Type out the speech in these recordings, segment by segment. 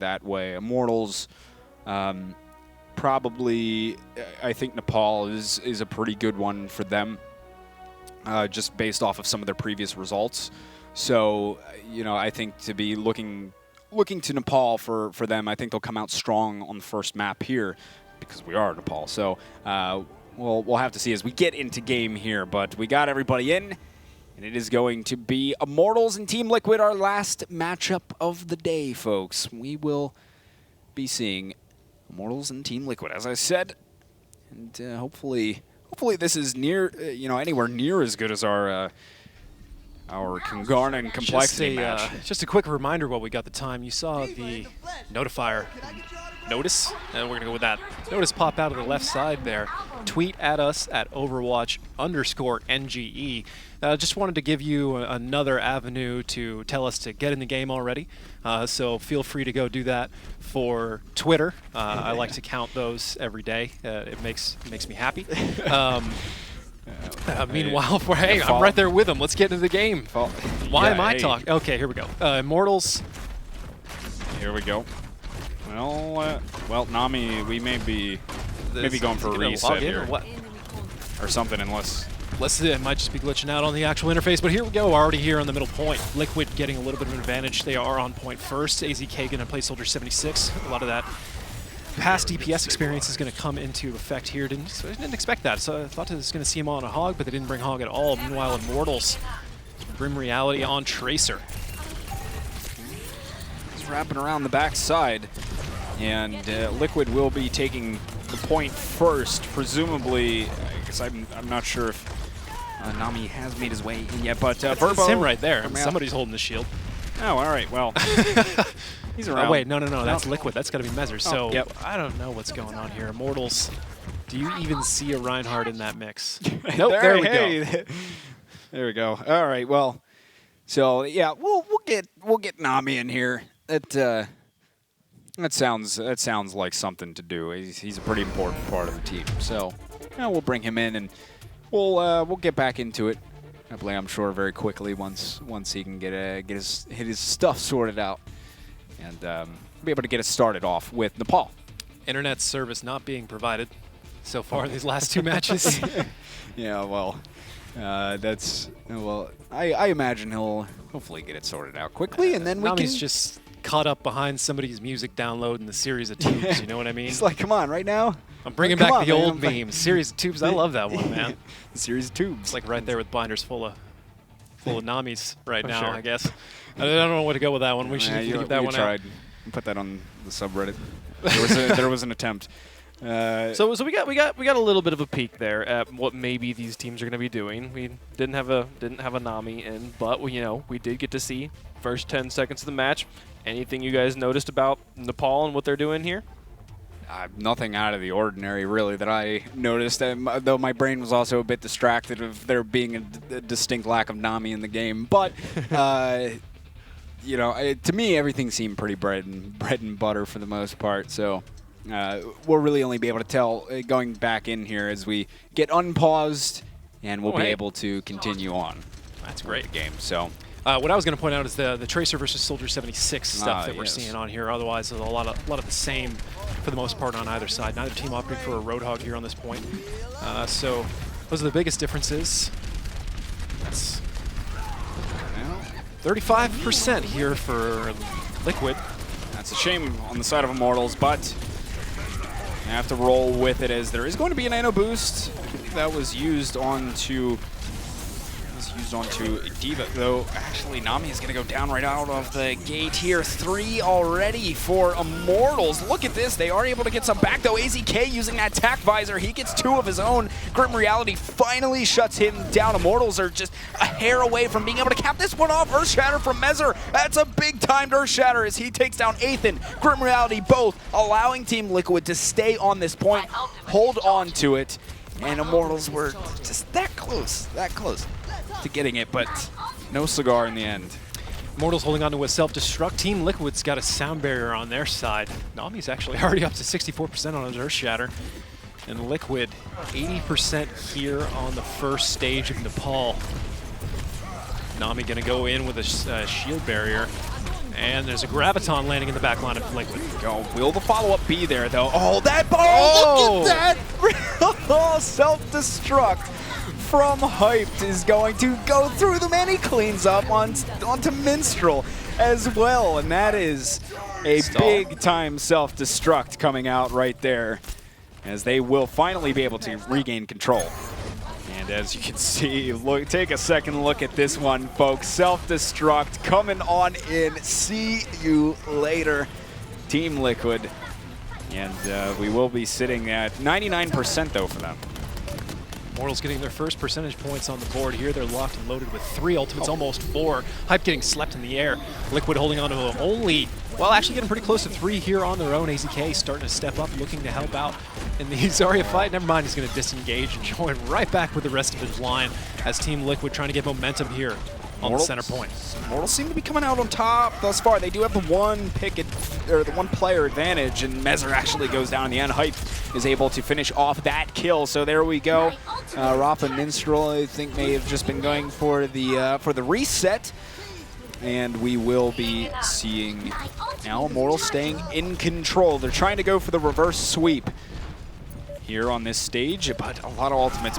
that way. Immortals, probably, I think Nepal is a pretty good one for them, just based off of some of their previous results. So, you know, I think to be looking to Nepal for them, I think they'll come out strong on the first map here, because we are Nepal. So we'll have to see as we get into game here. But we got everybody in, and it is going to be Immortals and Team Liquid, our last matchup of the day, folks. We will be seeing Immortals and Team Liquid, as I said, and hopefully this is near, anywhere near as good as our Kungarn and Complexity match. Just a quick reminder while we got the time. You saw the notifier notice, and we're going to go with that. Notice pop out of the left side there. Tweet at us at Overwatch_NGE. Just wanted to give you another avenue to tell us to get in the game already. So feel free to go do that for Twitter. I like to count those every day. It makes me happy. Meanwhile, I'm right there with him. Let's get into the game. Why am I talking? Okay, here we go. Immortals. Here we go. Well, Nami, we may be going for a reset here or something, unless. It might just be glitching out on the actual interface, but here we go, already here on the middle point. Liquid getting a little bit of an advantage. They are on point first. AZK going to play Soldier 76. A lot of that past DPS experience is going to come into effect here. Didn't expect that, so I thought I was going to see him on a Hog, but they didn't bring Hog at all. Meanwhile, Immortals, Grim Reality on Tracer. He's wrapping around the backside, and Liquid will be taking the point first, presumably. I guess I'm not sure if Nami has made his way in yet, but Verbo. It's him right there. Somebody's holding the shield. Oh, all right. Well, he's around. Oh, wait, no. That's Liquid. That's got to be Mezzer. So yep. I don't know what's going on here. Immortals, do you even see a Reinhardt in that mix? Nope, there we go. There we go. All right. Well, so yeah, we'll get Nami in here. That sounds like something to do. He's a pretty important part of the team. So we'll bring him in, and we'll get back into it. I'm sure very quickly once he can get his stuff sorted out, and be able to get us started off with Nepal. Internet service not being provided so far in these last two matches. Yeah, well, I imagine he'll hopefully get it sorted out quickly, and then Nami's just caught up behind somebody's music download in the series of tubes. You know what I mean? He's like, come on, right now. I'm bringing back the old memes. Series of tubes. I love that one, man. The series of tubes. It's like right there with binders full of Namis right now, sure. I guess. I don't know where to go with that one. We should keep that one out. Put that on the subreddit. There was an attempt. So we got a little bit of a peek there at what maybe these teams are going to be doing. We didn't have a Nami in, but we did get to see first 10 seconds of the match. Anything you guys noticed about Nepal and what they're doing here? Nothing out of the ordinary, really, that I noticed, though my brain was also a bit distracted of there being a distinct lack of Nami in the game. But, to me, everything seemed pretty bread and butter for the most part. So we'll really only be able to tell going back in here as we get unpaused, and we'll be able to continue on. That's great. The game. So. What I was going to point out is the Tracer versus Soldier 76 stuff that we're seeing on here. Otherwise, there's a lot of the same for the most part on either side. Neither team opting for a Roadhog here on this point. So those are the biggest differences. That's 35% here for Liquid. That's a shame on the side of Immortals, but I have to roll with it as there is going to be a nano boost. I believe that was used onto Diva, though actually Nami is going to go down right out of the gate here. 3 already for Immortals. Look at this. They are able to get some back, though. AZK using that tack visor. He gets 2 of his own. Grim Reality finally shuts him down. Immortals are just a hair away from being able to cap this one off. Earthshatter from Mezzer. That's a big-timed Earthshatter as he takes down Athan. Grim Reality both allowing Team Liquid to stay on this point, hold on to it, and Immortals were just that close to getting it, but no cigar in the end. Immortals holding on to a self-destruct. Team Liquid's got a sound barrier on their side. Nami's actually already up to 64% on his Earthshatter. And Liquid, 80% here on the first stage of Nepal. Nami gonna go in with a shield barrier. And there's a Graviton landing in the back line of Liquid. Go. Will the follow-up be there, though? Oh, that ball! Oh! Look at that! Self-destruct from Hyped is going to go through them, and he cleans up onto Minstrel as well. And that is a big-time self-destruct coming out right there, as they will finally be able to regain control. And as you can see, take a second look at this one, folks. Self-destruct coming on in. See you later, Team Liquid. And we will be sitting at 99% though for them. Immortals getting their first percentage points on the board here. They're locked and loaded with 3 ultimates, almost 4. Hype getting slept in the air. Liquid holding on to only, well, actually getting pretty close to 3 here on their own. AZK starting to step up, looking to help out in the Zarya fight. Never mind, he's going to disengage and join right back with the rest of his line as Team Liquid trying to get momentum here on the center point. Immortals seem to be coming out on top thus far. They do have the one player advantage, and Mezzer actually goes down in the end. Hype is able to finish off that kill. So there we go. Rafa Minstrel, I think, may have just been going for the reset. And we will be seeing now Immortals staying in control. They're trying to go for the reverse sweep here on this stage, but a lot of ultimates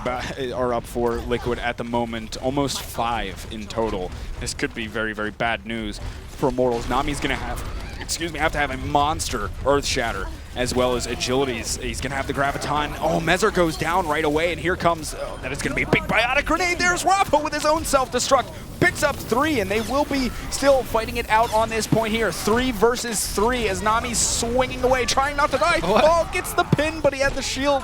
are up for Liquid at the moment, almost 5 in total. This could be very, very bad news for Immortals. Nami's gonna have to have a monster Earth Shatter as well as agilities. He's gonna have the Graviton. Oh, Mezzer goes down right away, and here comes, that is gonna be a big biotic grenade. There's Rafa with his own self-destruct. Picks up 3, and they will be still fighting it out on this point here. 3 versus 3 as Nami's swinging away, trying not to die. What? Oh, gets the pin, but he had the shield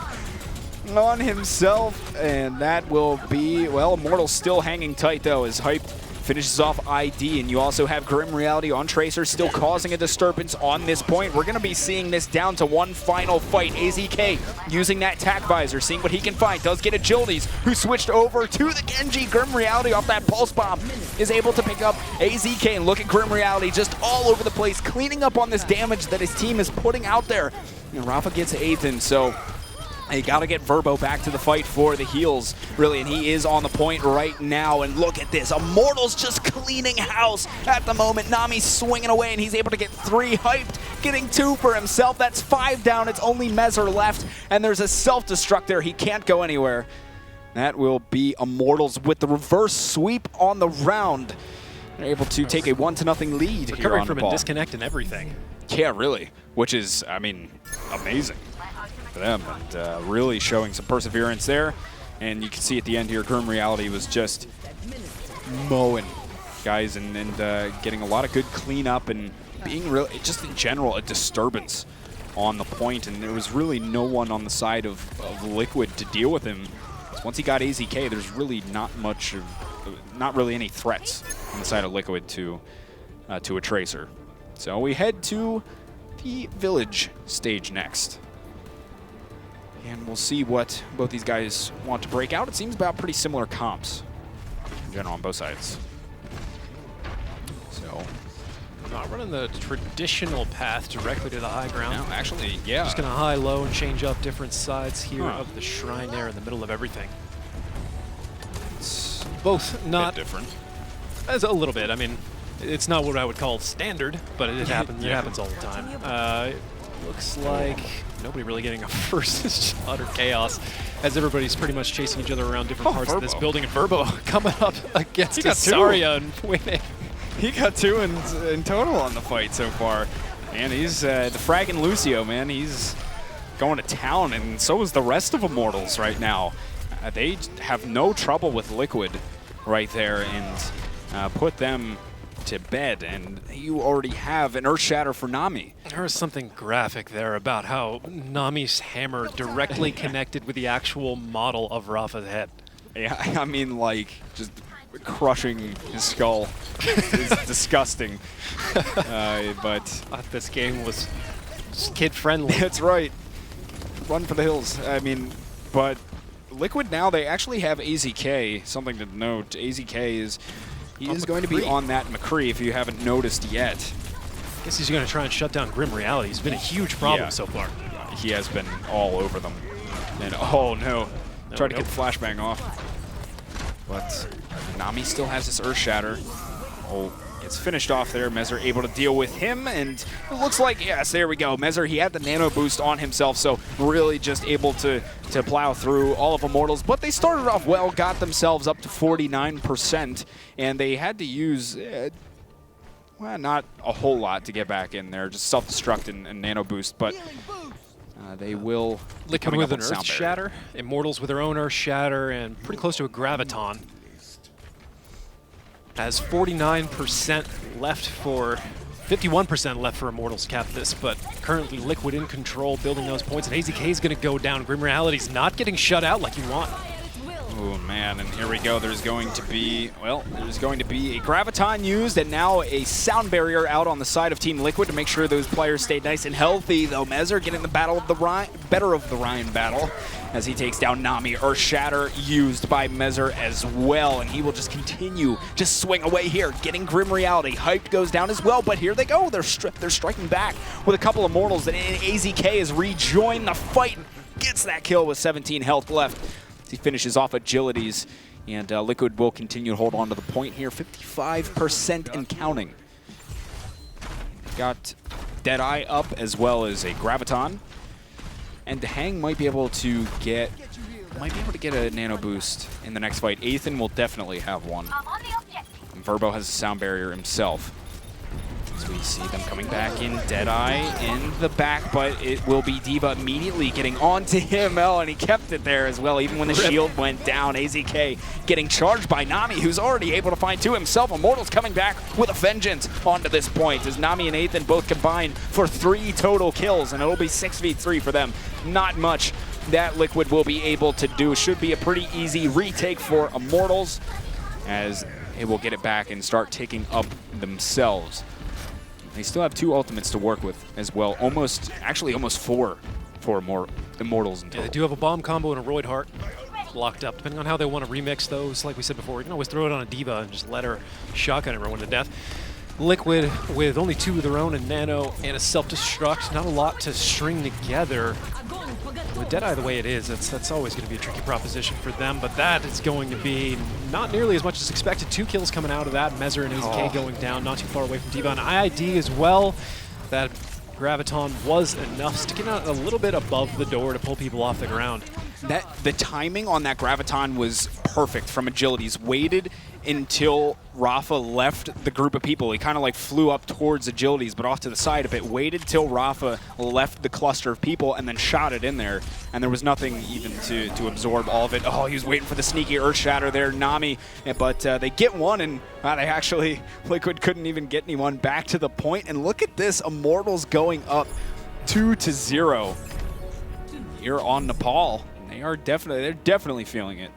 on himself, and that will be, well, Immortals still hanging tight, though, as Hype finishes off ID, and you also have Grim Reality on Tracer still causing a disturbance on this point. We're going to be seeing this down to one final fight. AZK using that tack visor, seeing what he can find. Does get agilities, who switched over to the Genji. Grim Reality off that pulse bomb is able to pick up AZK, and look at Grim Reality just all over the place, cleaning up on this damage that his team is putting out there. And Rafa gets Ethan, so you got to get Verbo back to the fight for the heals, really, and he is on the point right now. And look at this, Immortals just cleaning house at the moment. Nami's swinging away, and he's able to get 3. Hyped, getting 2 for himself. That's 5 down. It's only Mezzer left, and there's a self-destruct there. He can't go anywhere. That will be Immortals with the reverse sweep on the round. They're able to take a 1-0 lead here on the ball. From a disconnect and everything. Yeah, really, which is, I mean, amazing for them, and really showing some perseverance there. And you can see at the end here, Grim Reality was just mowing guys and getting a lot of good cleanup and being really, just in general, a disturbance on the point. And there was really no one on the side of Liquid to deal with him. Once he got AZK, there's really not really any threats on the side of Liquid to a Tracer. So we head to the Village stage next. And we'll see what both these guys want to break out. It seems about pretty similar comps in general on both sides. So, not running the traditional path directly to the high ground. no, actually, yeah. Just going to high-low and change up different sides here of the shrine there in the middle of everything. It's both not different. As a little bit. I mean, it's not what I would call standard, but it happens. It happens all the time. Looks like nobody really getting a first. It's just utter chaos as everybody's pretty much chasing each other around different parts of this building. And Verbo coming up against Zarya and winning. He got 2 in total on the fight so far. And he's the fragging Lucio, man. He's going to town, and so is the rest of Immortals right now. They have no trouble with Liquid right there, and put them to bed, and you already have an Earth Shatter for Nami. There was something graphic there about how Nami's hammer directly connected with the actual model of Rafa's head. Yeah, I mean, like, just crushing his skull is disgusting. But this game was kid-friendly. That's right. Run for the hills. I mean, but Liquid now, they actually have AZK. Something to note, AZK is... He is going to be on that McCree if you haven't noticed yet. I guess he's going to try and shut down Grim Reality. He's been a huge problem so far. He has been all over them. And oh no, tried to get the flashbang off. But Nami still has this Earth Shatter. Oh, gets finished off there. Mezzer able to deal with him, and it looks like, yes, there we go. Mezzer, he had the nano boost on himself, so really just able to plow through all of Immortals. But they started off well, got themselves up to 49%, and they had to use, well, not a whole lot to get back in there, just self-destruct and nano boost, but they will. Liquid with an Earth Shatter, Immortals with their own Earth Shatter, and pretty close to a Graviton. Has 49% left for, 51% left for Immortals to cap this, but currently Liquid in control, building those points, and AZK is going to go down. Grim Reality's not getting shut out like you want. Oh man, and here we go. There's going to be, well, there's going to be a Graviton used, and now a sound barrier out on the side of Team Liquid to make sure those players stay nice and healthy, though Mezzer getting the battle of the Ryan, better of the Ryan battle as he takes down Nami. Earth Shatter used by Mezzer as well, and he will just continue, just swing away here, getting Grim Reality. Hyped goes down as well, but here they go. They're striking back with a couple of Immortals, and AZK has rejoined the fight, gets that kill with 17 health left. He finishes off Agilities, and Liquid will continue to hold on to the point here. 55% and counting. Got Deadeye up as well as a Graviton. And Hang might be able to get a nano boost in the next fight. Ethan will definitely have one. And Verbo has a sound barrier himself. As we see them coming back in, Deadeye in the back, but it will be D.Va immediately getting onto him, and he kept it there as well, even when the shield went down. AZK getting charged by Nami, who's already able to find two himself. Immortals coming back with a vengeance onto this point, as Nami and Ethan both combine for 3 total kills, and it'll be 6v3 for them. Not much that Liquid will be able to do. Should be a pretty easy retake for Immortals, as they will get it back and start taking up themselves. They still have 2 ultimates to work with as well. Actually almost 4 for Immortals in total. Yeah, they do have a bomb combo and a Roid Heart locked up. Depending on how they want to remix those, like we said before, you can always throw it on a D.Va and just let her shotgun everyone to death. Liquid with only 2 of their own, a nano and a self-destruct. Not a lot to string together. With Deadeye the way it is, that's always going to be a tricky proposition for them, but that is going to be not nearly as much as expected. 2 kills coming out of that. Mezzer and AZK going down, not too far away from D.Va. And IID as well. That Graviton was enough, sticking out a little bit above the door to pull people off the ground. The timing on that Graviton was perfect from Agilities. Waited until Rafa left the group of people. He kind of like flew up towards Agilities, but off to the side a bit. Waited till Rafa left the cluster of people and then shot it in there. And there was nothing even to absorb all of it. Oh, he was waiting for the sneaky Earth Shatter there, Nami. But they get one, and they actually, Liquid couldn't even get anyone back to the point. And look at this, Immortals going up 2-0 here on Nepal. They're definitely feeling it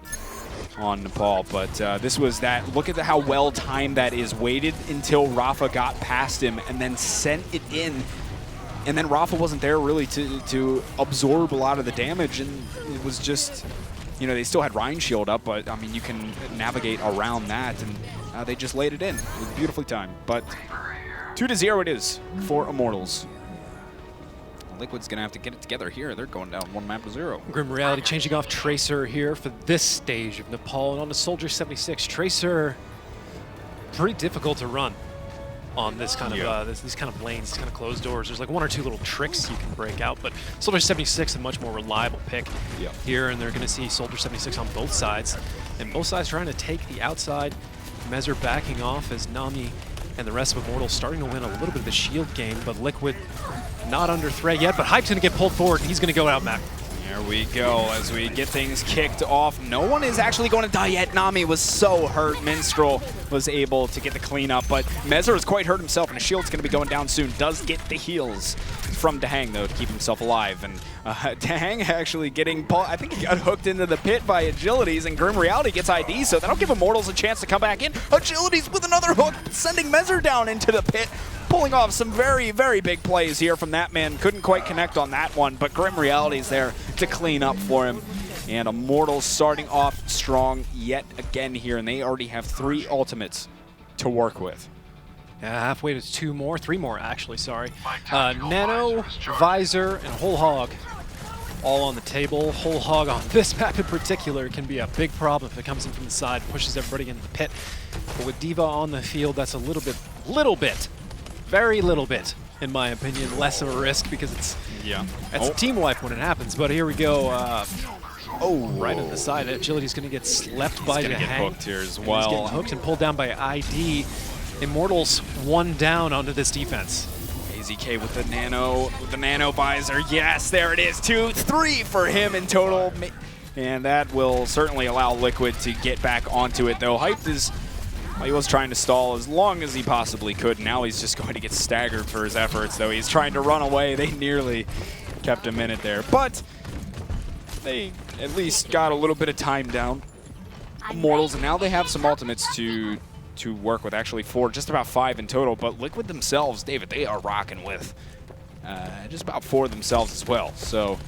on Nepal, but this was that. Look at how well timed that is. Waited until Rafa got past him and then sent it in, and then Rafa wasn't there really to absorb a lot of the damage, and it was just, you know, they still had Ryan Shield up, but I mean, you can navigate around that, and they just laid it in. It was beautifully timed, but 2-0 it is for Immortals. Liquid's going to have to get it together here. They're going down 1-0. Grim Reality changing off Tracer here for this stage of Nepal, and on to Soldier 76. Tracer, pretty difficult to run on this kind of these kind of lanes, these kind of closed doors. There's like 1 or 2 little tricks you can break out, but Soldier 76 is a much more reliable pick here, and they're going to see Soldier 76 on both sides, and both sides trying to take the outside. Mezzer backing off as Nami and the rest of Immortals starting to win a little bit of the shield game, but Liquid not under threat yet, but Hype's going to get pulled forward, and he's going to go out back. There we go as we get things kicked off. No one is actually going to die yet. Nami was so hurt. Minstrel was able to get the cleanup, but Mezzer is quite hurt himself, and his shield's going to be going down soon. Does get the heals from Dahang, though, to keep himself alive. And Dahang actually getting, I think he got hooked into the pit by Agilities, and Grim Reality gets ID, so that'll give Immortals a chance to come back in. Agilities with another hook, sending Mezzer down into the pit. Pulling off some very, very big plays here from that man. Couldn't quite connect on that one, but Grim Reality's there to clean up for him. And Immortals starting off strong yet again here, and they already have 3 ultimates to work with. Yeah, halfway to 2 more, 3 more actually, sorry. Nano, Visor, and Whole Hog all on the table. Whole hog on this map in particular can be a big problem if it comes in from the side, pushes everybody into the pit. But with D.Va on the field, that's a little bit, very little bit, in my opinion, less of a risk because it's a team wipe when it happens. But here we go. Right on the side. Agility's going to get slept by He's Jahang. going to get hooked here as He's well. getting hooked and pulled down by ID. Immortals one down onto this defense. AZK with the nano visor. Yes, there it is. 2, 3 for him in total. And that will certainly allow Liquid to get back onto it, though. Hyped is, well, he was trying to stall as long as he possibly could. Now he's just going to get staggered for his efforts, though. He's trying to run away. They nearly kept him in it there. But they at least got a little bit of time down. Immortals, and now they have some ultimates to work with, actually 4, just about 5 in total. But Liquid themselves, David, they are rocking with just about 4 themselves as well. So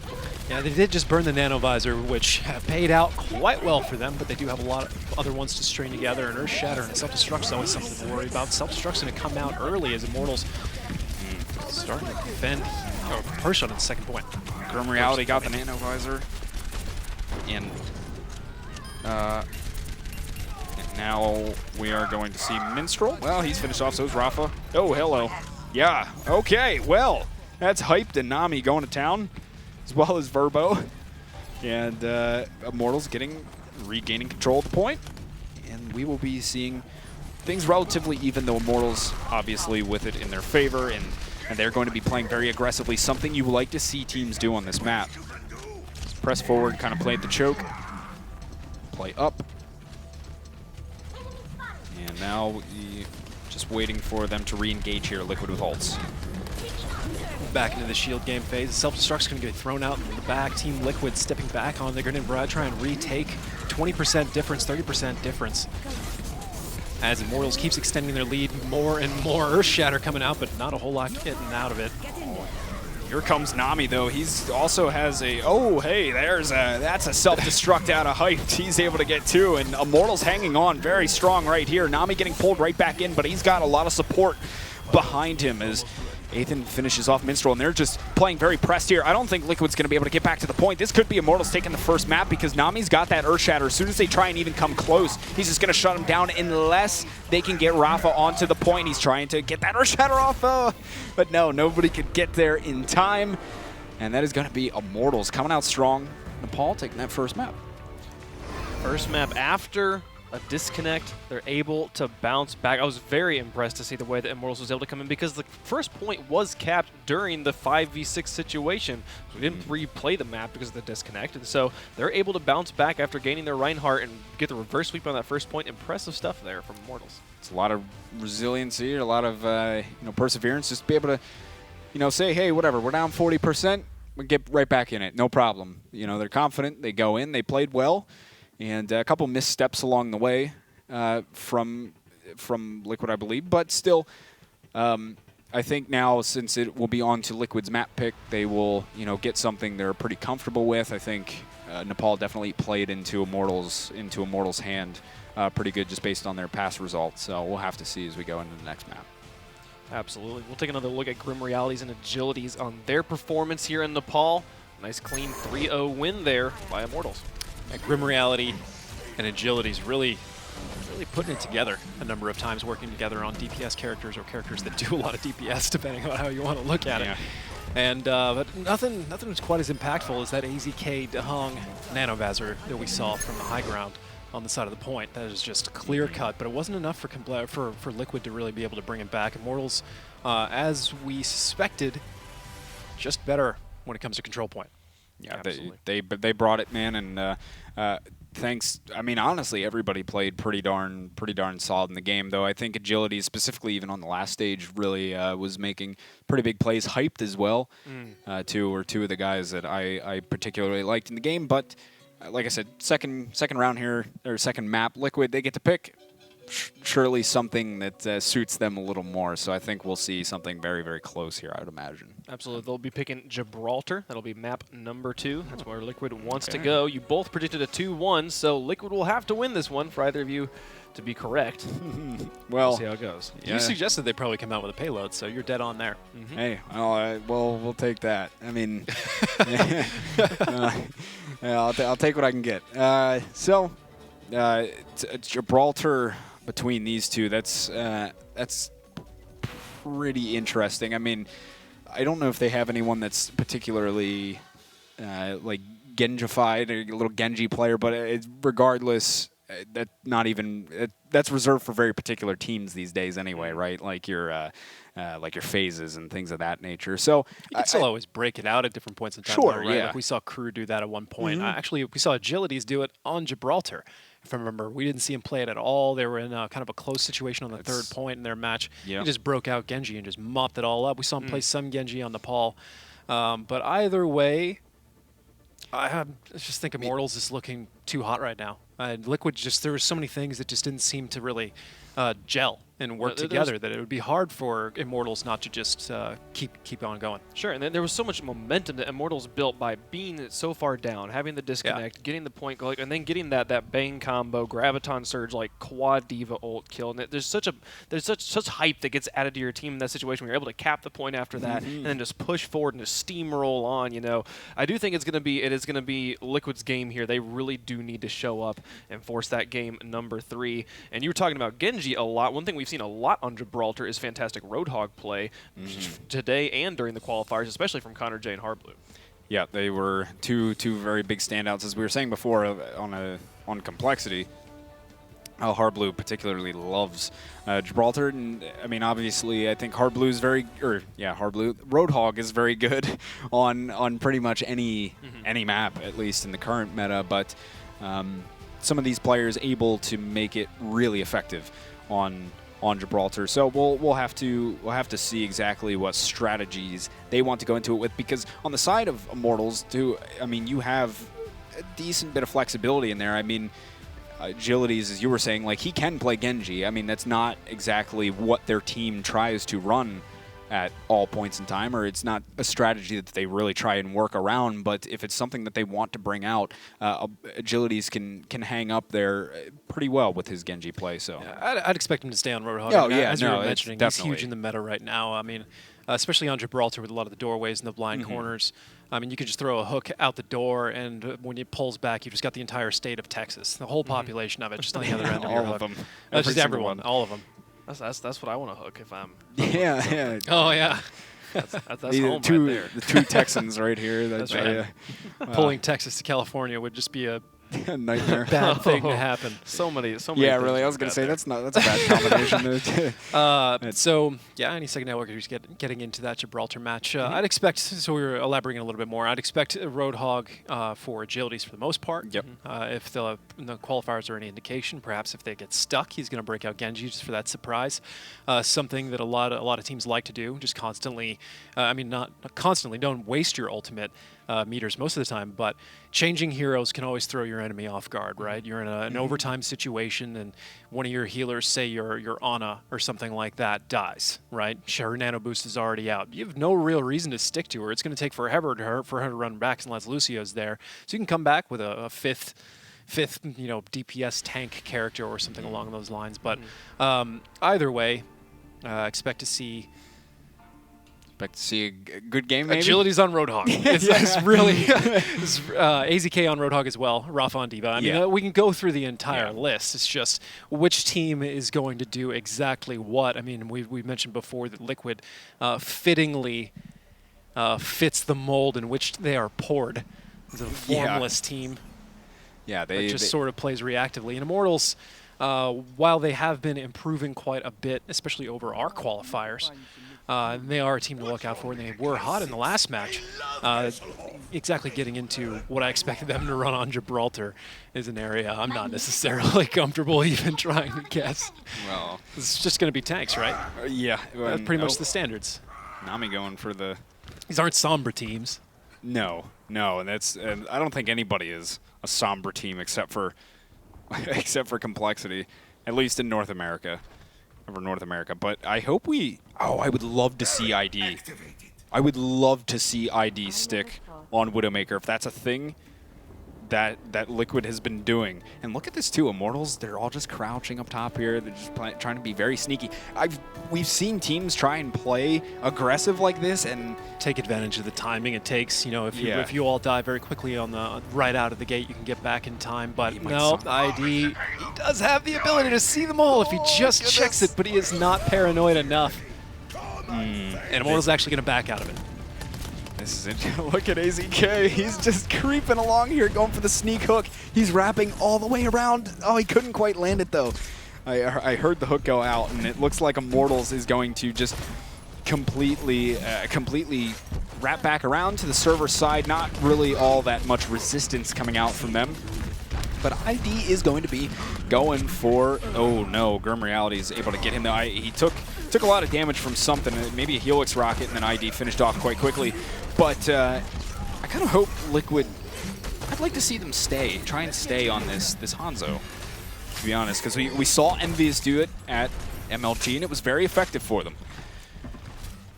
yeah, they did just burn the nano visor, which paid out quite well for them, but they do have a lot of other ones to string together, and Earth Shatter and Self-Destruct is always something to worry about. Self-Destruct's going to come out early as Immortals starting to defend, or push on the second point. Grim Reality got the nano visor. And now we are going to see Minstrel. Well, he's finished off, so is Rafa. Oh, hello. Yeah, okay, well, that's Hyped and Nami going to town, as well as Verbo. And Immortals regaining control of the point. And we will be seeing things relatively even, though Immortals obviously with it in their favor, and they're going to be playing very aggressively, something you like to see teams do on this map. Just press forward, kind of play at the choke, play up. And now just waiting for them to re-engage here, Liquid with ults. Back into the shield game phase. Self-Destruct's going to get thrown out in the back. Team Liquid stepping back on. They're going to try and retake 20% difference, 30% difference. As Immortals keeps extending their lead more and more. Earth Shatter coming out, but not a whole lot getting out of it. Here comes Nami, though. He's also has a, oh, hey, that's a self-destruct out of Hyped. He's able to get 2, and Immortals hanging on very strong right here. Nami getting pulled right back in, but he's got a lot of support behind him as Ethan finishes off Minstrel, and they're just playing very pressed here. I don't think Liquid's going to be able to get back to the point. This could be Immortals taking the first map because Nami's got that Earth Shatter. As soon as they try and even come close, he's just going to shut him down unless they can get Rafa onto the point. He's trying to get that Earth Shatter off, but no, nobody could get there in time. And that is going to be Immortals coming out strong. Nepal taking that first map. First map after a disconnect, they're able to bounce back. I was very impressed to see the way that Immortals was able to come in because the first point was capped during the 5v6 situation. So we didn't replay the map because of the disconnect, and so they're able to bounce back after gaining their Reinhardt and get the reverse sweep on that first point. Impressive stuff there from Immortals. It's a lot of resiliency, a lot of perseverance, just to be able to say, hey, whatever, we're down 40%, we get right back in it, no problem. They're confident, they go in, they played well. And a couple missteps along the way from Liquid, I believe. But still, I think now, since it will be on to Liquid's map pick, they will, get something they're pretty comfortable with. I think Nepal definitely played into Immortals' hand pretty good, just based on their past results. So we'll have to see as we go into the next map. Absolutely. We'll take another look at Grim Realities and Agilities on their performance here in Nepal. Nice clean 3-0 win there by Immortals. Grim Reality and Agility's really putting it together a number of times, working together on DPS characters or characters that do a lot of DPS, depending on how you want to look at it. And but nothing was quite as impactful as that AZK Dahong nano visor that we saw from the high ground on the side of the point. That is just clear cut, but it wasn't enough for Liquid to really be able to bring it back. Immortals, as we suspected, just better when it comes to control point. Yeah, they brought it, man, and thanks. I mean, honestly, everybody played pretty darn solid in the game. Though I think Agility, specifically even on the last stage, really was making pretty big plays. Hyped as well. Two of the guys that I particularly liked in the game. But like I said, second round here, or second map, Liquid, they get to pick. surely something that suits them a little more. So I think we'll see something very, very close here, I would imagine. Absolutely. They'll be picking Gibraltar. That'll be map number 2. That's where Liquid wants to go. You both predicted a 2-1, so Liquid will have to win this one for either of you to be correct. Well, We'll see how it goes. You suggested they probably come out with a payload, so you're dead on there. Hey, well, we'll take that. I mean, I'll take what I can get. Gibraltar between these two, that's pretty interesting. I mean, I don't know if they have anyone that's particularly like Genjified, a little Genji player, but regardless, that's reserved for very particular teams these days anyway, right? Like your phases and things of that nature. So you can still always break it out at different points in time. Sure, though, right? yeah. Like we saw Crew do that at one point. Actually, we saw Agilities do it on Gibraltar. If I remember, we didn't see him play it at all. They were in kind of a close situation on the third point in their match. Yeah. He just broke out Genji and just mopped it all up. We saw him play some Genji on Nepal. But either way, I just think Immortals is looking too hot right now. Liquid there were so many things that just didn't seem to really gel and work together that it would be hard for Immortals not to just keep on going. Sure, and then there was so much momentum that Immortals built by being so far down, having the disconnect, getting the point, and then getting that bang combo, graviton surge, like quad diva ult kill. And there's such hype that gets added to your team in that situation where you're able to cap the point after that and then just push forward and just steamroll on. You know, I do think it is gonna be Liquid's game here. They really do need to show up and force that game number 3. And you were talking about Genji a lot. One thing we've seen a lot on Gibraltar is fantastic Roadhog play today and during the qualifiers, especially from Connor J and Hardblue. Yeah, they were two very big standouts, as we were saying before on complexity. Hardblue particularly loves Gibraltar, and I mean, obviously, I think Hardblue is Roadhog is very good on pretty much any map, at least in the current meta. But some of these players able to make it really effective on Gibraltar. So we'll have to see exactly what strategies they want to go into it with, because on the side of Immortals too, I mean, you have a decent bit of flexibility in there. I mean, Agilities, as you were saying, like, he can play Genji. I mean, that's not exactly what their team tries to run at all points in time, or it's not a strategy that they really try and work around. But if it's something that they want to bring out, Agilities can hang up there pretty well with his Genji play. So yeah, I'd expect him to stay on Roadhog. Oh, I mean, yeah, as you were mentioning, he's definitely huge in the meta right now. I mean, especially on Gibraltar with a lot of the doorways and the blind corners. I mean, you can just throw a hook out the door, and when it pulls back, you've just got the entire state of Texas, the whole population of it, just on the other end of your all hook. of them. That's just everyone, all of them. That's what I want to hook if I'm. Yeah. Oh yeah. That's the home two, right there. The two Texans right here. That's right. Pulling Texas to California would just be a nightmare. bad thing to happen. So many. Yeah, really. I was going to say that's a bad combination. So yeah, any second network who's getting into that Gibraltar match, I'd expect. So we were elaborating a little bit more. I'd expect Roadhog for Agilities for the most part. Yep. If the qualifiers are any indication, perhaps if they get stuck, he's going to break out Genji just for that surprise. Something that a lot of teams like to do, just constantly. I mean, not constantly. Don't waste your ultimate meters most of the time, but changing heroes can always throw your enemy off guard, right? You're in an overtime situation, and one of your healers, say your Ana or something like that, dies, right? Her nano boost is already out. You have no real reason to stick to her. It's going to take forever for her to run back unless Lucio's there. So you can come back with a fifth, DPS tank character or something along those lines. But either way, expect to see a good game, maybe? Agility's on Roadhog. It's really AZK on Roadhog as well. Rafa on Diva. I mean, we can go through the entire list. It's just which team is going to do exactly what. I mean, we mentioned before that Liquid fittingly fits the mold in which they are poured. It's a formless team. Yeah, they just sort of plays reactively. And Immortals, while they have been improving quite a bit, especially over our qualifiers, they are a team to look out for, and they were hot in the last match. Exactly getting into what I expected them to run on Gibraltar is an area I'm not necessarily comfortable even trying to guess. Well, it's just going to be tanks, right? Yeah. That's pretty much the standards. Nami going for the... These aren't somber teams. No, and I don't think anybody is a somber team except for complexity. at least in North America. Over North America. But I hope we... Oh, I would love to see ID. I would love to see ID stick on Widowmaker if that's a thing that Liquid has been doing. And look at this too, Immortals, they're all just crouching up top here. They're just trying to be very sneaky. We've seen teams try and play aggressive like this and take advantage of the timing it takes. You know, if you all die very quickly on the right out of the gate, you can get back in time. But no, ID, he does have the ability to see them all if he just checks it, but he is not paranoid enough. And Immortal's actually going to back out of it. This is it. Look at AZK. He's just creeping along here, going for the sneak hook. He's wrapping all the way around. Oh, he couldn't quite land it, though. I heard the hook go out, and it looks like Immortals is going to just completely wrap back around to the server side. Not really all that much resistance coming out from them. But ID is going to be going for... Oh, no. Grim Reality is able to get him. He took a lot of damage from something. Maybe a Helix Rocket, and then ID finished off quite quickly. But I kind of hope Liquid... I'd like to see them try and stay on this Hanzo, to be honest. Because we saw Envious do it at MLG, and it was very effective for them.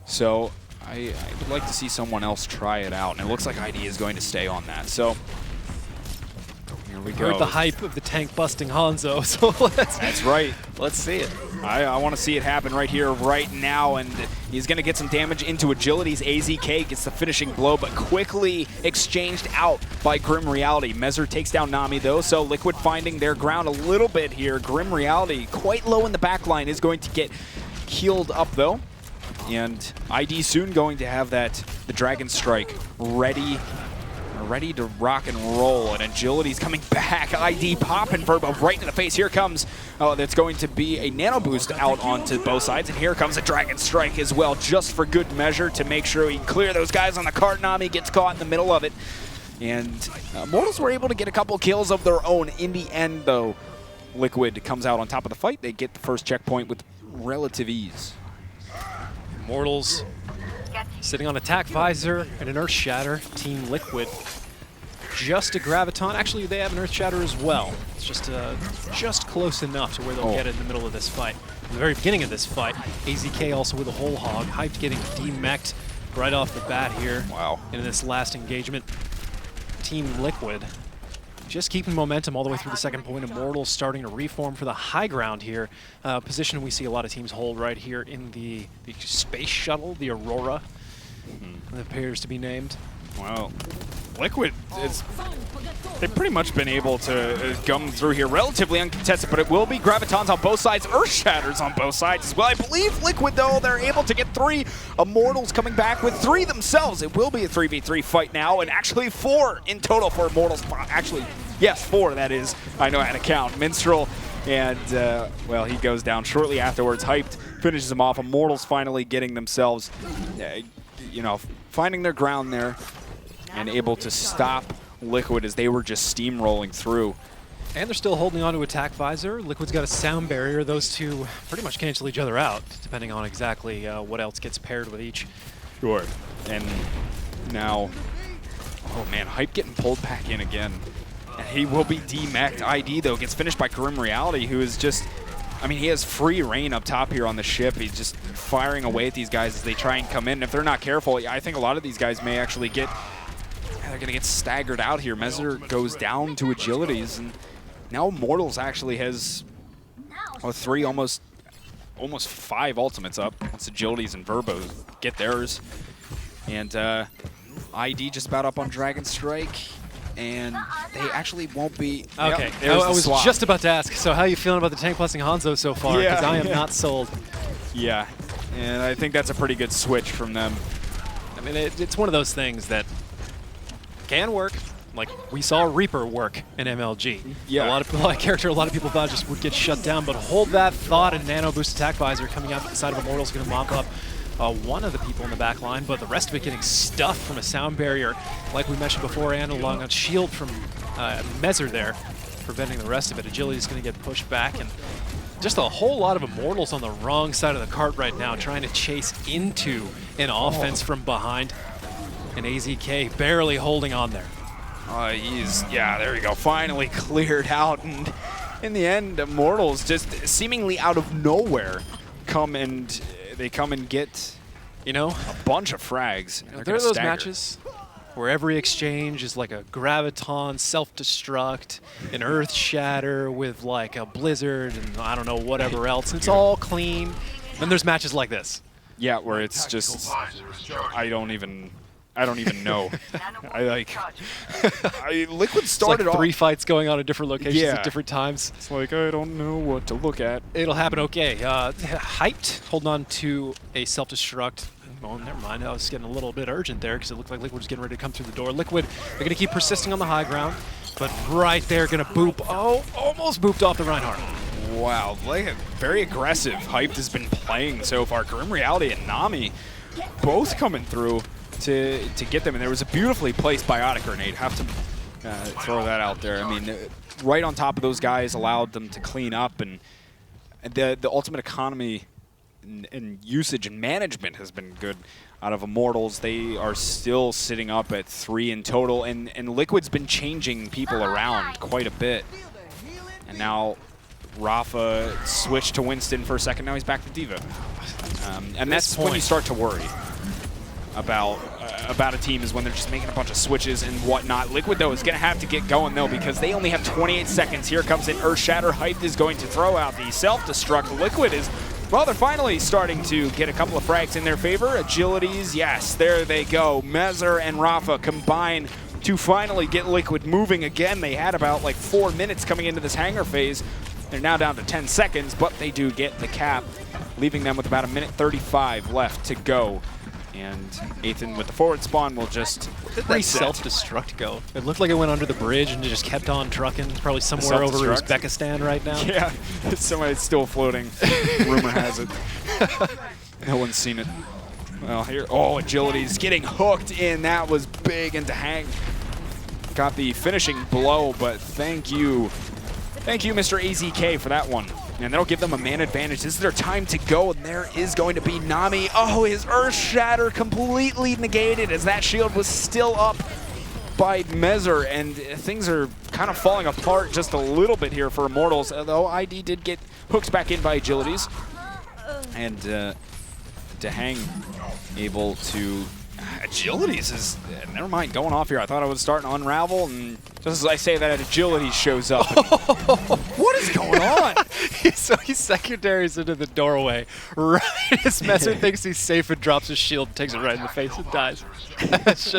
So I would like to see someone else try it out. And it looks like ID is going to stay on that. So... Here we go. Heard the hype of the tank busting Hanzo, so that's right. Let's see it. I want to see it happen right here, right now, and he's going to get some damage into Agility's. AZK gets the finishing blow, but quickly exchanged out by Grim Reality. Mezzer takes down Nami, though, so Liquid finding their ground a little bit here. Grim Reality, quite low in the back line, is going to get healed up, though. And ID soon going to have the Dragon Strike ready to rock and roll, and Agility's coming back. ID popping Verbo right in the face. Here comes, that's going to be a nano boost out onto both sides, and here comes a Dragon Strike as well, just for good measure to make sure we can clear those guys on the cart. Nami gets caught in the middle of it, and Mortals were able to get a couple kills of their own. In the end, though, Liquid comes out on top of the fight. They get the first checkpoint with relative ease. Immortals sitting on Attack Visor and an Earth Shatter. Team Liquid just a Graviton. Actually, they have an Earth Shatter as well. It's just close enough to where they'll get it in the middle of this fight. In the very beginning of this fight, AZK also with a whole hog. Hyped getting demech'd right off the bat here. Wow. In this last engagement. Team Liquid just keeping momentum all the way through the second point. Immortals starting to reform for the high ground here. Position we see a lot of teams hold right here in the space shuttle, the Aurora. It appears to be named. Wow. Liquid, they've pretty much been able to gum through here relatively uncontested, but it will be Gravitons on both sides, Earth Shatters on both sides as well. I believe Liquid, though, they're able to get 3. Immortals coming back with 3 themselves. It will be a 3v3 fight now, and actually 4 in total for Immortals. Actually, yes, 4, that is. I know how to count. Minstrel, and, well, he goes down shortly afterwards. Hyped finishes him off. Immortals finally getting themselves, finding their ground there, and able to stop Liquid as they were just steamrolling through. And they're still holding on to Attack Visor. Liquid's got a sound barrier. Those two pretty much cancel each other out, depending on exactly what else gets paired with each. Sure. And now, oh man, Hype getting pulled back in again. And he will be demech'd. ID, though, gets finished by Grim Reality, who is just, I mean, he has free reign up top here on the ship. He's just firing away at these guys as they try and come in. If they're not careful, I think a lot of these guys may actually get, they're going to get staggered out here. Mezzer goes down to Agilities, and now Immortals actually has 3, almost 5 ultimates up once Agilities and Verbo get theirs. And ID just about up on Dragon Strike, and they actually won't be... Okay, yep, I was just about to ask, so how are you feeling about the tank busting Hanzo so far? Because I am not sold. Yeah, and I think that's a pretty good switch from them. I mean, it's one of those things that can work. Like, we saw Reaper work in MLG. Yeah. A lot of character, a lot of people thought just would get shut down, but hold that thought, and Nano Boost Attack Visor coming out the side of Immortals going to mop up one of the people in the back line, but the rest of it getting stuffed from a sound barrier, like we mentioned before, and along a shield from Mezzer there, preventing the rest of it. Agility is going to get pushed back, and just a whole lot of Immortals on the wrong side of the cart right now, trying to chase into an offense from behind. And AZK barely holding on there. Yeah, there you go. Finally cleared out, and in the end, Immortals just seemingly out of nowhere come and get, you know, a bunch of frags. There are those matches where every exchange is like a Graviton self-destruct, an Earth Shatter with like a Blizzard and I don't know, whatever else. It's all clean. Then there's matches like this. Yeah, where it's just, I don't even know. Liquid started like off 3 fights going on at different locations at different times. It's like, I don't know what to look at. It'll happen okay. Hyped, holding on to a self-destruct. Oh, never mind. I was getting a little bit urgent there because it looked like Liquid was getting ready to come through the door. Liquid, they're going to keep persisting on the high ground, but right there, going to boop. Oh, almost booped off the Reinhardt. Wow, like very aggressive. Hyped has been playing so far. Grim Reality and Nami both coming through to get them, and there was a beautifully placed biotic grenade. Have to throw that out there. I mean, right on top of those guys, allowed them to clean up, and the ultimate economy and usage and management has been good out of Immortals. They are still sitting up at 3 in total, and Liquid's been changing people around quite a bit. And now Rafa switched to Winston for a second. Now he's back to D.Va. And that's when you start to worry about a team, is when they're just making a bunch of switches and whatnot. Liquid, though, is going to have to get going, though, because they only have 28 seconds. Here comes an Earth Shatter. Hyped is going to throw out the self-destruct. Liquid is, well, they're finally starting to get a couple of frags in their favor. Agilities, yes, there they go. Mezer and Rafa combine to finally get Liquid moving again. They had about like 4 minutes coming into this hangar phase. They're now down to 10 seconds, but they do get the cap, leaving them with about 1:35 left to go. And Ethan with the forward spawn will just Where did that self-destruct go? It looked like it went under the bridge and it just kept on trucking. It's probably somewhere over Uzbekistan right now. Yeah, somebody's still floating. Rumor has it. No one's seen it. Well, here, oh, Agility's getting hooked in. That was big, and Hang got the finishing blow, but thank you, Mr. AZK, for that one. And that'll give them a man advantage. This is their time to go, and there is going to be Nami. Oh, his Earth Shatter completely negated as that shield was still up by Mezer, and things are kind of falling apart just a little bit here for Immortals, although ID did get hooked back in by Agilities. And Hang able to... Agilities is, never mind, going off here. I thought I was starting to unravel, and just as I say that, Agilities shows up. What is going on? So he secondaries into the doorway right as Messer thinks he's safe and drops his shield, takes it right in the face and dies. That's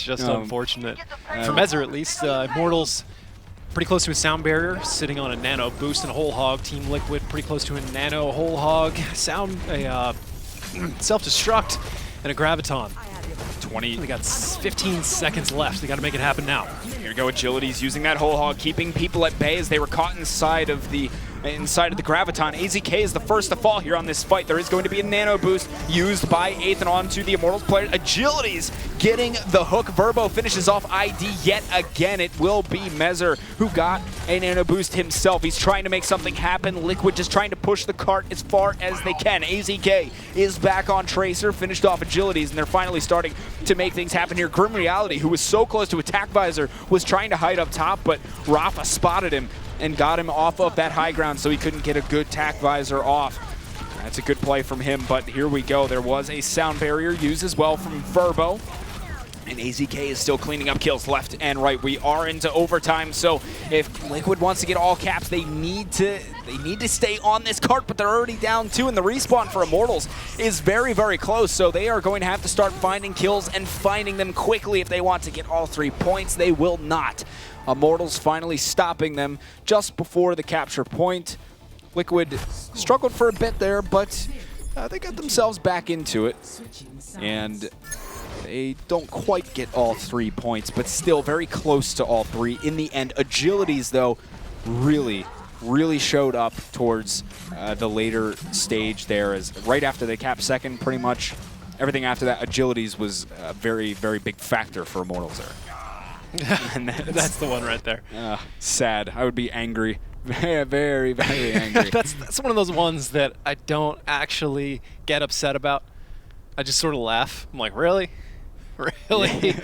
just unfortunate. For Messer, at least, Immortals pretty close to a sound barrier, sitting on a nano boost and a whole hog. Team Liquid pretty close to a nano whole hog. Sound a self-destruct and a Graviton. 20. They got 15 seconds left. They got to make it happen now. Here go Agilities using that whole hog, keeping people at bay as they were caught inside of the Graviton. AZK is the first to fall here on this fight. There is going to be a nano boost used by Ethan onto the Immortals player. Agilities getting the hook. Verbo finishes off ID yet again. It will be Mezer who got a nano boost himself. He's trying to make something happen. Liquid just trying to push the cart as far as they can. AZK is back on Tracer, finished off Agilities, and they're finally starting to make things happen here. Grim Reality, who was so close to attack visor, was trying to hide up top, but Rafa spotted him and got him off of that high ground so he couldn't get a good tack visor off. That's a good play from him, but here we go. There was a sound barrier used as well from Verbo. And AZK is still cleaning up kills left and right. We are into overtime, so if Liquid wants to get all caps, they need to stay on this cart, but they're already down 2, and the respawn for Immortals is very, very close, so they are going to have to start finding kills and finding them quickly if they want to get all 3 points. They will not. Immortals finally stopping them just before the capture point. Liquid struggled for a bit there, but they got themselves back into it. And they don't quite get all 3 points, but still very close to all 3 in the end. Agilities, though, really showed up towards the later stage there, as right after they capped second, pretty much everything after that, Agilities was a very, very big factor for Immortals there. And that's the one right there. Sad. I would be angry. Very, very, very angry. That's one of those ones that I don't actually get upset about. I just sort of laugh. I'm like, really? Really?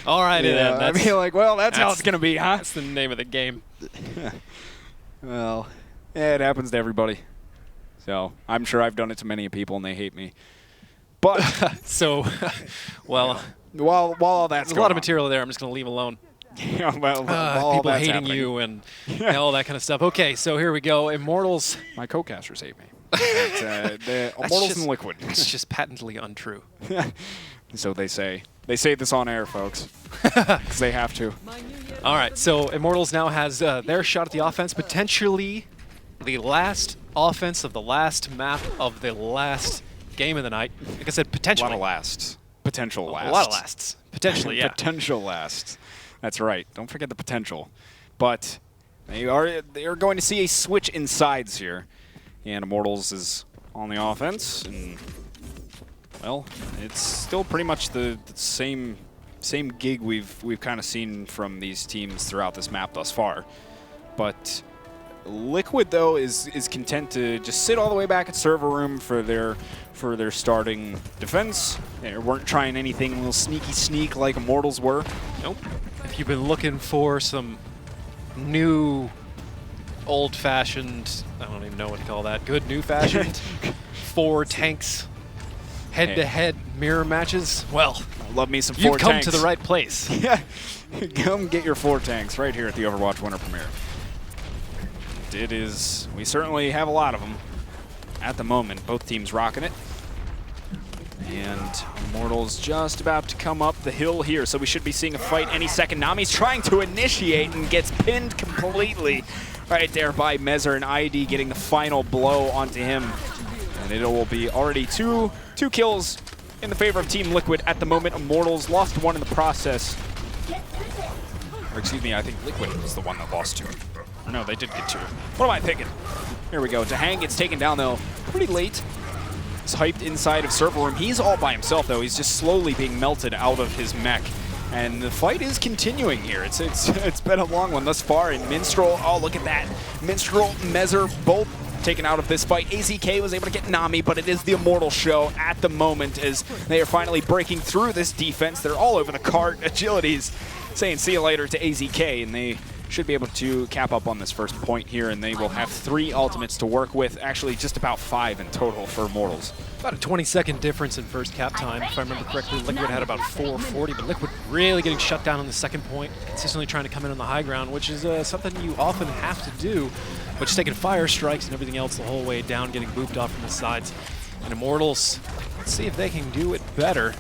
All right, yeah, then. I mean, like, well, that's how it's going to be, huh? That's the name of the game. Well, it happens to everybody. So I'm sure I've done it to many people, and they hate me. But so, well, while all that's there's a lot of material there. I'm just going to leave alone. Yeah, while all people that's hating happening. you and all that kind of stuff. Okay, so here we go. Immortals. My co-casters hate me. The Immortals and Liquid. It's just patently untrue. So they say. They say this on air, folks, because they have to. All right, so Immortals now has their shot at the offense, potentially the last offense of the last map of the last game of the night. Like I said, potentially. A lot of lasts. Potential lasts. A lot of lasts. Potentially, yeah. Potential lasts. That's right. Don't forget the potential. But they are going to see a switch in sides here. And Immortals is on the offense. And, well, it's still pretty much the same gig we've kind of seen from these teams throughout this map thus far. But Liquid, though, is content to just sit all the way back at server room for their starting defense. They weren't trying anything a little sneaky sneak like Immortals were. Nope. If you've been looking for some new, old-fashioned, I don't even know what to call that, good new-fashioned 4 tanks head-to-head mirror matches, well, love me some 4 you've come tanks. to the right place. Yeah, come get your 4 tanks right here at the Overwatch Winter Premiere. We certainly have a lot of them at the moment. Both teams rocking it. And Immortals just about to come up the hill here, so we should be seeing a fight any second. Nami's trying to initiate and gets pinned completely right there by Mezzer, and ID getting the final blow onto him. And it will be already two kills in the favor of Team Liquid at the moment. Immortals lost 1 in the process. Or excuse me, I think Liquid was the one that lost 2. Or no, they did get 2. What am I thinking? Here we go. Jahang gets taken down, though, pretty late. He's hyped inside of server room. He's all by himself, though. He's just slowly being melted out of his mech. And the fight is continuing here. It's been a long one thus far. And Minstrel, oh, look at that. Minstrel, Mezzer, both taken out of this fight. AZK was able to get Nami, but it is the Immortal show at the moment as they are finally breaking through this defense. They're all over the cart. Agility's saying see you later to AZK, and they should be able to cap up on this first point here, and they will have 3 ultimates to work with. Actually, just about 5 in total for Immortals. About a 20-second difference in first cap time. If I remember correctly, Liquid had about 4:40, but Liquid really getting shut down on the second point, consistently trying to come in on the high ground, which is something you often have to do, but just taking fire strikes and everything else the whole way down, getting booped off from the sides. And Immortals, let's see if they can do it better.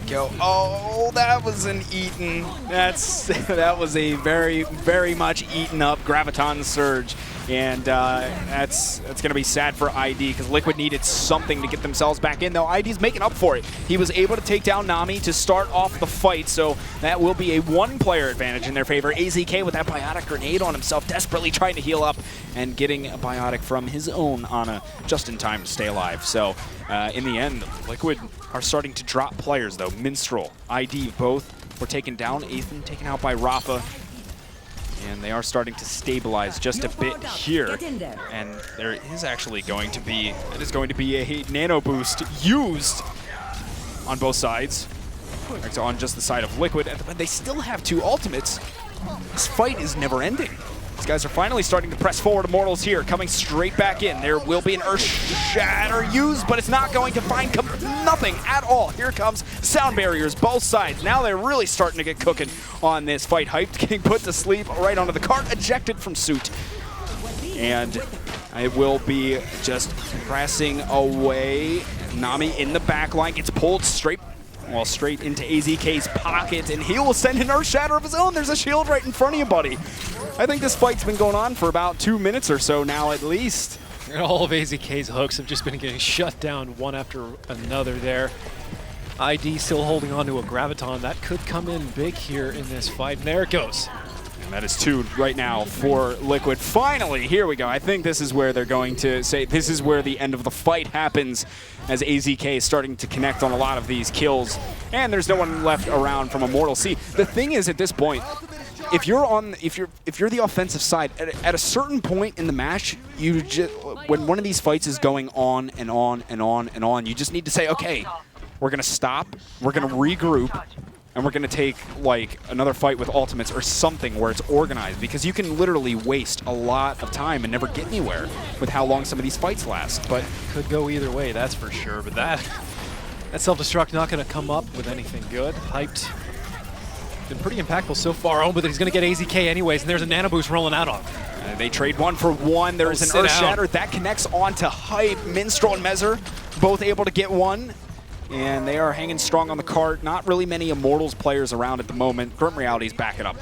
Go. Oh, that was an eaten. That was a very, very much eaten up Graviton Surge. And that's going to be sad for ID because Liquid needed something to get themselves back in, though ID's making up for it. He was able to take down Nami to start off the fight, so that will be a 1-player advantage in their favor. AZK with that biotic grenade on himself, desperately trying to heal up and getting a biotic from his own Ana just in time to stay alive. So in the end, Liquid are starting to drop players, though. Minstrel, ID, both were taken down. Ethan taken out by Rafa. And they are starting to stabilize just a bit here. And there is actually going to be, a nano boost used on both sides. On just the side of Liquid. But they still have 2 ultimates. This fight is never ending. These guys are finally starting to press forward. Immortals here, coming straight back in. There will be an Earth Shatter used, but it's not going to find nothing at all. Here comes sound barriers, both sides. Now they're really starting to get cooking on this fight. Hyped, getting put to sleep right onto the cart, ejected from suit. And it will be just pressing away. Nami in the back line gets pulled straight into AZK's pocket, and he will send an Earth Shatter of his own. There's a shield right in front of you, buddy. I think this fight's been going on for about 2 minutes or so now, at least. And all of AZK's hooks have just been getting shut down one after another there. ID still holding on to a Graviton. That could come in big here in this fight. And there it goes. And that is 2 right now for Liquid. Finally, here we go. I think this is where they're going to say this is where the end of the fight happens, as AZK is starting to connect on a lot of these kills. And there's no one left around from Immortal. See, the thing is at this point, if you're the offensive side, at a certain point in the match, when one of these fights is going on and on and on and on, you just need to say, okay, we're going to stop, we're going to regroup, and we're going to take like another fight with ultimates or something where it's organized, because you can literally waste a lot of time and never get anywhere with how long some of these fights last. But could go either way, that's for sure. But that self-destruct not going to come up with anything good. Hyped. Been pretty impactful so far. Oh, but he's going to get AZK anyways, and there's a nano boost rolling out on him. They trade 1 for 1. There's an Earth Shatter that connects onto Hype. Minstrel and Mezzer both able to get one. And they are hanging strong on the cart. Not really many Immortals players around at the moment. Grim Reality's backing up.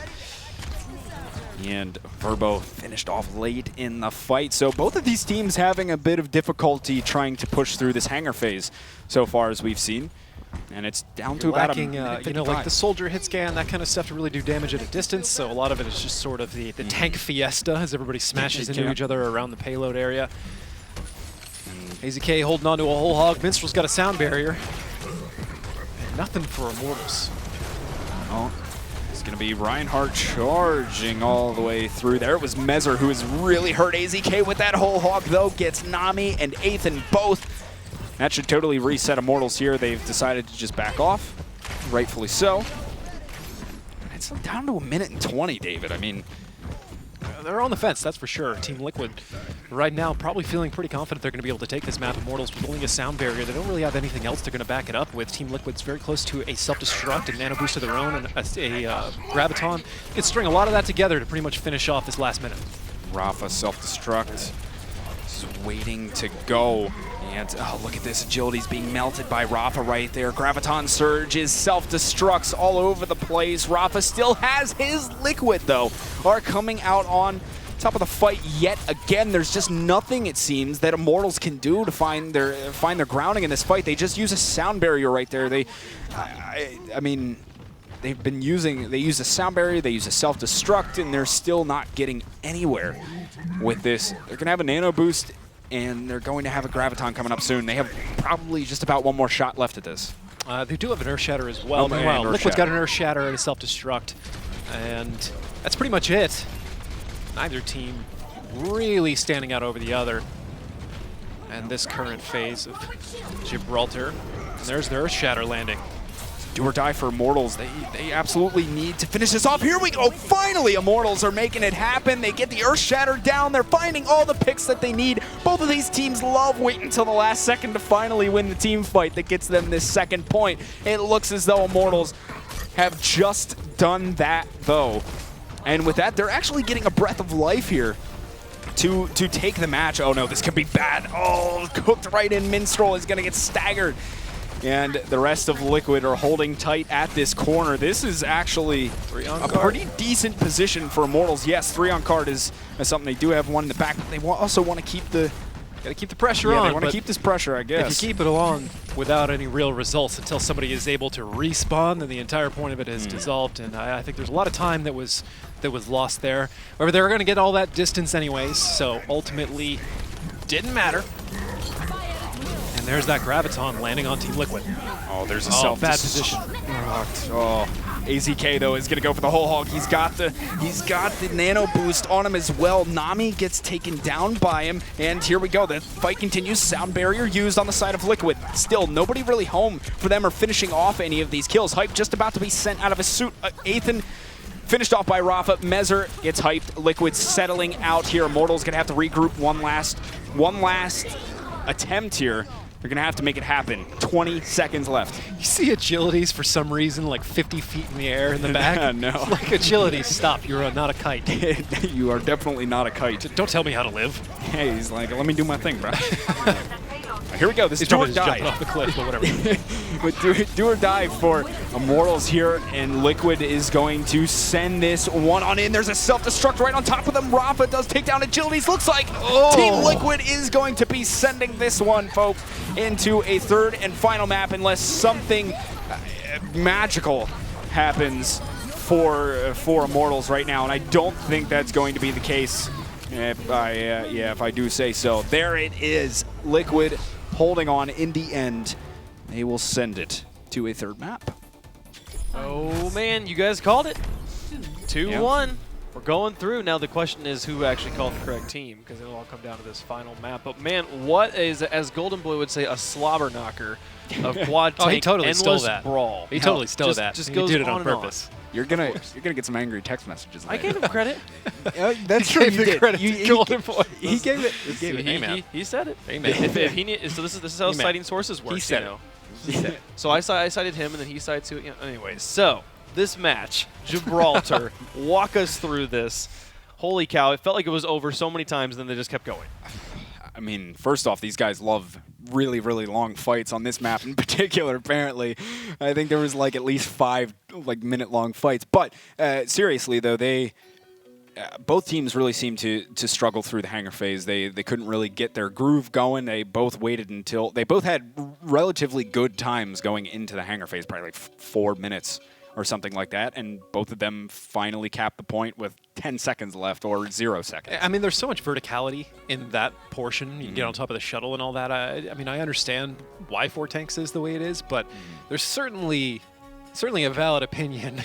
And Verbo finished off late in the fight. So both of these teams having a bit of difficulty trying to push through this hangar phase so far as we've seen. And it's down to about lacking, you know, like the soldier hit scan, that kind of stuff to really do damage at a distance. So a lot of it is just sort of the tank fiesta as everybody smashes into each other around the payload area. AZK holding on to a whole hog. Minstrel's got a sound barrier. And nothing for Immortals. Oh, it's going to be Reinhardt charging all the way through there. It was Mezzer who has really hurt AZK with that whole hog, though. Gets Nami and Ethan both. That should totally reset Immortals here. They've decided to just back off, rightfully so. It's down to 1 minute and 20, David. I mean, they're on the fence, that's for sure. Team Liquid right now probably feeling pretty confident they're going to be able to take this map. Immortals with only a sound barrier. They don't really have anything else they're going to back it up with. Team Liquid's very close to a self-destruct and nano boost of their own and a Graviton. Can string a lot of that together to pretty much finish off this last minute. Rafa self-destruct. Just waiting to go. And oh, look at this. Agility's being melted by Rafa right there. Graviton Surge is self-destructs all over the place. Rafa still has his Liquid, though, are coming out on top of the fight yet again. There's just nothing, it seems, that Immortals can do to find their grounding in this fight. They just use a sound barrier right there. I mean, they use a sound barrier, they use a self-destruct, and they're still not getting anywhere with this. They're going to have a nano boost, and they're going to have a Graviton coming up soon. They have probably just about one more shot left at this. They do have an Earth Shatter as well. Meanwhile, Liquid's got an Earth Shatter and a self-destruct, and that's pretty much it. Neither team really standing out over the other. And this current phase of Gibraltar, and there's their Earth Shatter landing. Do or die for Immortals. They absolutely need to finish this off. Here we go. Finally, Immortals are making it happen. They get the Earth Shatter down. They're finding all the picks that they need. Both of these teams love waiting until the last second to finally win the team fight that gets them this second point. It looks as though Immortals have just done that, though. And with that, they're actually getting a breath of life here to take the match. Oh, no, this could be bad. Oh, cooked right in. Minstrel is going to get staggered. And the rest of Liquid are holding tight at this corner. This is actually a pretty decent position for Immortals. Yes, 3 on card is something. They do have one in the back, but they also want to keep the pressure on. They want to keep this pressure, I guess. If you keep it on without any real results until somebody is able to respawn, then the entire point of it is dissolved. And I think there's a lot of time that was lost there. However, they were going to get all that distance anyways, so ultimately didn't matter. And there's that Graviton landing on Team Liquid. Oh, there's a bad position. Oh, AZK though is gonna go for the whole hog. He's got the nano boost on him as well. Nami gets taken down by him, and here we go. The fight continues. Sound barrier used on the side of Liquid. Still, nobody really home for them or finishing off any of these kills. Hype just about to be sent out of his suit. Ethan finished off by Rafa. Mezzer gets hyped. Liquid settling out here. Immortals gonna have to regroup one last attempt here. They're going to have to make it happen. 20 seconds left. You see Agilities for some reason like 50 feet in the air in the back? No. Like Agilities, stop. You're not a kite. You are definitely not a kite. Don't tell me how to live. Hey, he's like, let me do my thing, bro. Here we go. This is do or die. Off the cliff, but whatever. But do or die for Immortals here, and Liquid is going to send this one on in. There's a self-destruct right on top of them. Rafa does take down Agilities. Looks like Team Liquid is going to be sending this one, folks, into a third and final map unless something magical happens for Immortals right now, and I don't think that's going to be the case. If I do say so. There it is. Liquid holding on in the end. They will send it to a third map. Oh man, you guys called it. 2-1. We're going through. Now the question is who actually called the correct team, because it'll all come down to this final map. But man, what is, as Golden Boy would say, a slobber knocker of quad tank he totally stole endless that. brawl. He totally stole that. Just he goes did it on on purpose. You're gonna get some angry text messages. I later. gave him credit. That's true. You did. Credit You- to Golden Boy. He gave it. He gave it. Hey, man. He said it. Amen. If he need, so this is how Amen. citing sources work. He said you know? He said it. So I cited him, and then he cited too. You know, anyway, so this match, Gibraltar, walk us through this. Holy cow! It felt like it was over so many times, and then they just kept going. I mean, first off, these guys love really, really long fights on this map in particular, apparently. I think there was like at least 5 minute-long fights. But seriously, though, they both teams really seemed to struggle through the hangar phase. They couldn't really get their groove going. They both waited until – they both had relatively good times going into the hangar phase, probably like 4 minutes or something like that, and both of them finally capped the point with 10 seconds left or 0 seconds. I mean, there's so much verticality in that portion. You can get on top of the shuttle and all that. I mean, I understand why 4 tanks is the way it is, but there's certainly a valid opinion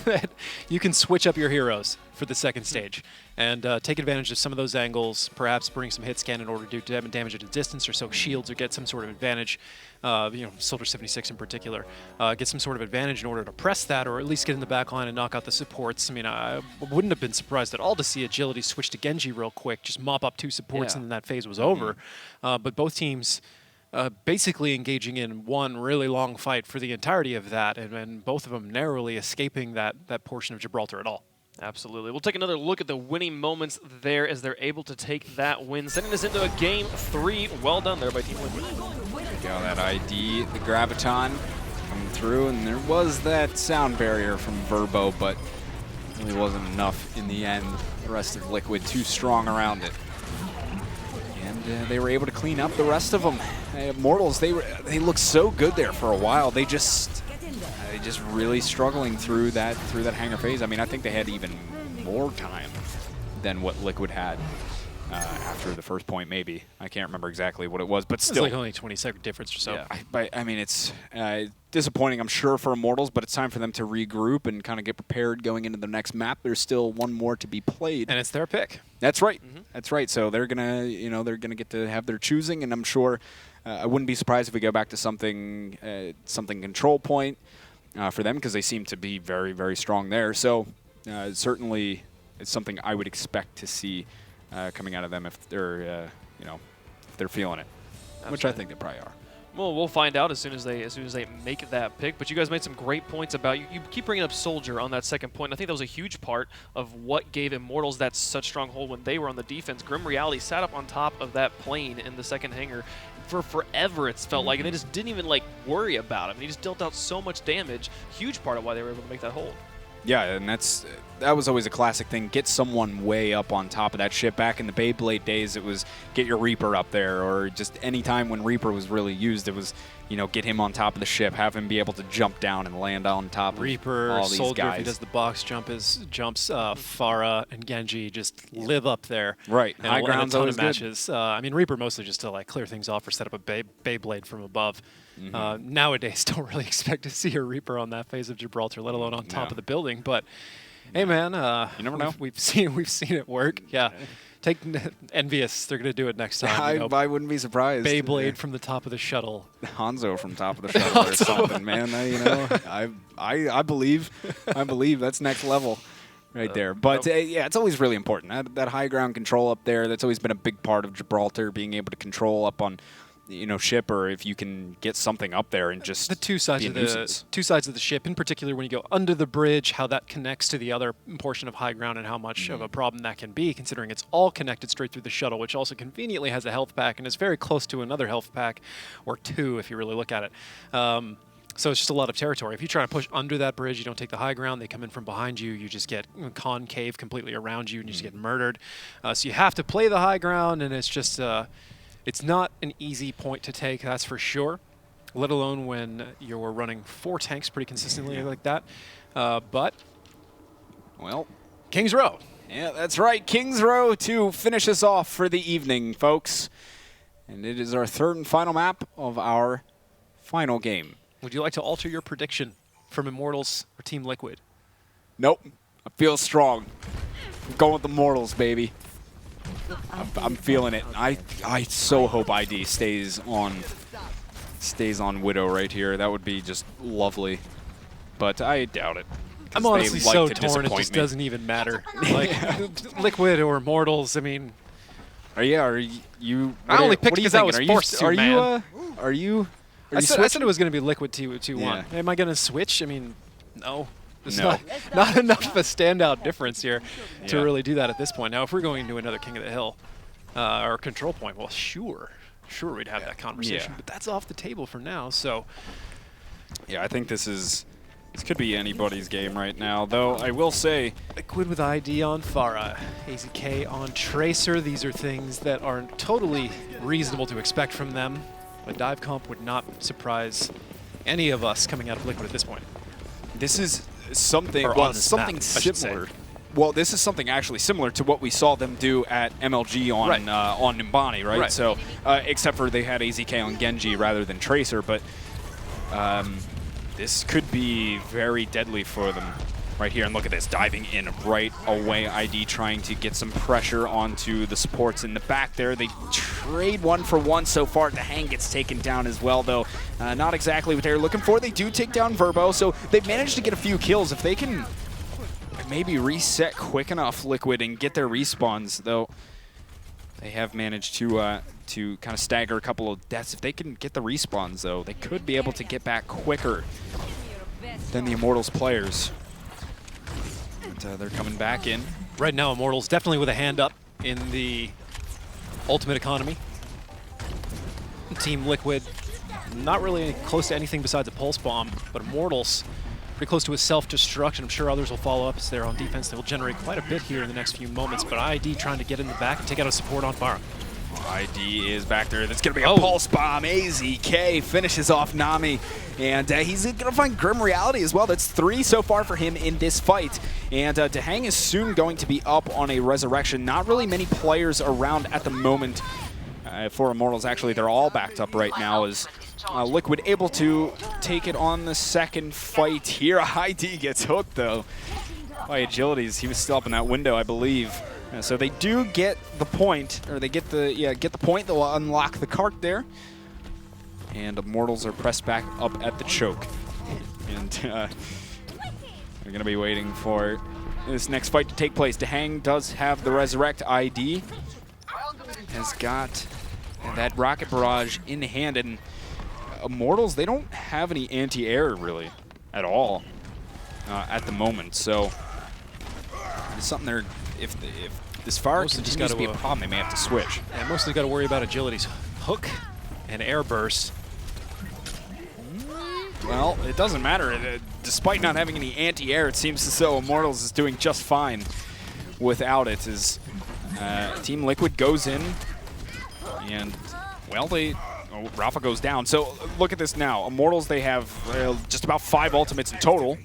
that you can switch up your heroes for the second stage and take advantage of some of those angles, perhaps bring some hit scan in order to do damage at a distance or so shields or get some sort of advantage. Soldier 76 in particular, get some sort of advantage in order to press that, or at least get in the back line and knock out the supports. I mean, I wouldn't have been surprised at all to see Agility switch to Genji real quick, just mop up 2 supports, and then that phase was over. But both teams basically engaging in one really long fight for the entirety of that, and both of them narrowly escaping that portion of Gibraltar at all. Absolutely. We'll take another look at the winning moments there as they're able to take that win, sending us into a Game 3. Well done there by Team Liquid. Got that ID, the Graviton coming through, and there was that sound barrier from Verbo, but it really wasn't enough in the end. The rest of Liquid too strong around it. And they were able to clean up the rest of them. Immortals, they looked so good there for a while. They just really struggling through that hangar phase. I mean, I think they had even more time than what Liquid had after the first point, maybe. I can't remember exactly what it was, but still. It's like only 20-second difference or so. Yeah. I mean, it's disappointing, I'm sure, for Immortals, but it's time for them to regroup and kind of get prepared going into the next map. There's still one more to be played. And it's their pick. That's right. That's right. So they're gonna get to have their choosing, and I'm sure I wouldn't be surprised if we go back to something control point for them, because they seem to be very, very strong there. So certainly it's something I would expect to see coming out of them if they're if they're feeling it, which I think they probably are. Well, we'll find out as soon as they make that pick. But you guys made some great points about you keep bringing up Soldier on that second point. I think that was a huge part of what gave Immortals that such strong hold when they were on the defense. Grim Reality sat up on top of that plane in the second hangar for forever, it's felt like, and they just didn't even worry about him. He just dealt out so much damage. Huge part of why they were able to make that hold. Yeah, and that was always a classic thing. Get someone way up on top of that ship. Back in the Beyblade days, it was get your Reaper up there, or just any time when Reaper was really used, it was, get him on top of the ship, have him be able to jump down and land on top Reaper, of all these Soldier, guys. if he does the box jumps, Pharah and Genji just live up there. Right. And High a ground's ton always of matches. I mean, Reaper mostly just to clear things off or set up a Beyblade from above. Nowadays, don't really expect to see a Reaper on that phase of Gibraltar, let alone on top of the building. But hey, man, you never know. We've seen it work. Yeah. Take Envious. They're going to do it next time. I wouldn't be surprised. Beyblade from the top of the shuttle. Hanzo from top of the shuttle or something, man. I believe. I believe that's next level right there. But yeah, it's always really important. That high ground control up there, that's always been a big part of Gibraltar, being able to control up on ship, or if you can get something up there and just the two sides of the ship, in particular when you go under the bridge, how that connects to the other portion of high ground and how much of a problem that can be, considering it's all connected straight through the shuttle, which also conveniently has a health pack and is very close to another health pack, or 2 if you really look at it. So it's just a lot of territory. If you try to push under that bridge, you don't take the high ground, they come in from behind you, you just get concave completely around you and you just get murdered. So you have to play the high ground, and it's just it's not an easy point to take, that's for sure, let alone when you're running 4 tanks pretty consistently like that. But, well, King's Row. Yeah, that's right. King's Row to finish us off for the evening, folks. And it is our 3rd and final map of our final game. Would you like to alter your prediction from Immortals or Team Liquid? Nope. I feel strong. I'm going with the Immortals, baby. I'm feeling it. I so hope ID stays on Widow right here. That would be just lovely. But I doubt it. I'm honestly so torn, it just doesn't even matter. Like, Liquid or Immortals, I mean... Are you... I only picked because I was forced to, man. I said it was going to be Liquid 2-1. Yeah. Am I going to switch? I mean, no. There's No. not enough of a standout difference here to really do that at this point. Now, if we're going into another King of the Hill or Control Point, well, sure we'd have that conversation. Yeah. But that's off the table for now, so... Yeah, I think this could be anybody's game right now, though I will say... Liquid with ID on Pharah, AZK on Tracer. These are things that are totally reasonable to expect from them. A dive comp would not surprise any of us coming out of Liquid at this point. This is something, Or well, on this something map, I should similar. say. Well, this is something actually similar to what we saw them do at MLG on on Nimbani, right? So, except for they had AZK on Genji rather than Tracer, but this could be very deadly for them right here. And look at this, diving in right away. ID trying to get some pressure onto the supports in the back there. They trade 1-for-1 so far. The Hang gets taken down as well, though. Not exactly what they were looking for. They do take down Verbo, so they've managed to get a few kills. If they can maybe reset quick enough, Liquid, and get their respawns, though, they have managed to kind of stagger a couple of deaths. If they can get the respawns, though, they could be able to get back quicker than the Immortals players. And, they're coming back in. Right now, Immortals definitely with a hand up in the ultimate economy. Team Liquid, not really close to anything besides a pulse bomb, but Immortals pretty close to a self-destruct, and I'm sure others will follow up as they're on defense. They will generate quite a bit here in the next few moments, but ID trying to get in the back and take out a support on Pharah. ID is back there. That's going to be a pulse bomb. AZK finishes off Nami, and he's going to find Grim Reality as well. That's 3 so far for him in this fight. And Dahang is soon going to be up on a resurrection. Not really many players around at the moment for Immortals. Actually, they're all backed up right now as Liquid able to take it on the second fight here. ID gets hooked, though, by Agilities. He was still up in that window, I believe. So they do get the point, or they get the point. They'll unlock the cart there, and Immortals are pressed back up at the choke, and they're going to be waiting for this next fight to take place. Dahang does have the Resurrect. ID has got that Rocket Barrage in hand, and Immortals, they don't have any anti-air really at all at the moment. So it's something they're if this fire continues to be a problem, they may have to switch. Yeah, mostly got to worry about Agility's hook and air burst. Well, it doesn't matter. Despite not having any anti-air, it seems as though Immortals is doing just fine without it. As Team Liquid goes in, and well, Rafa goes down. So look at this now. Immortals, they have just about 5 ultimates in total.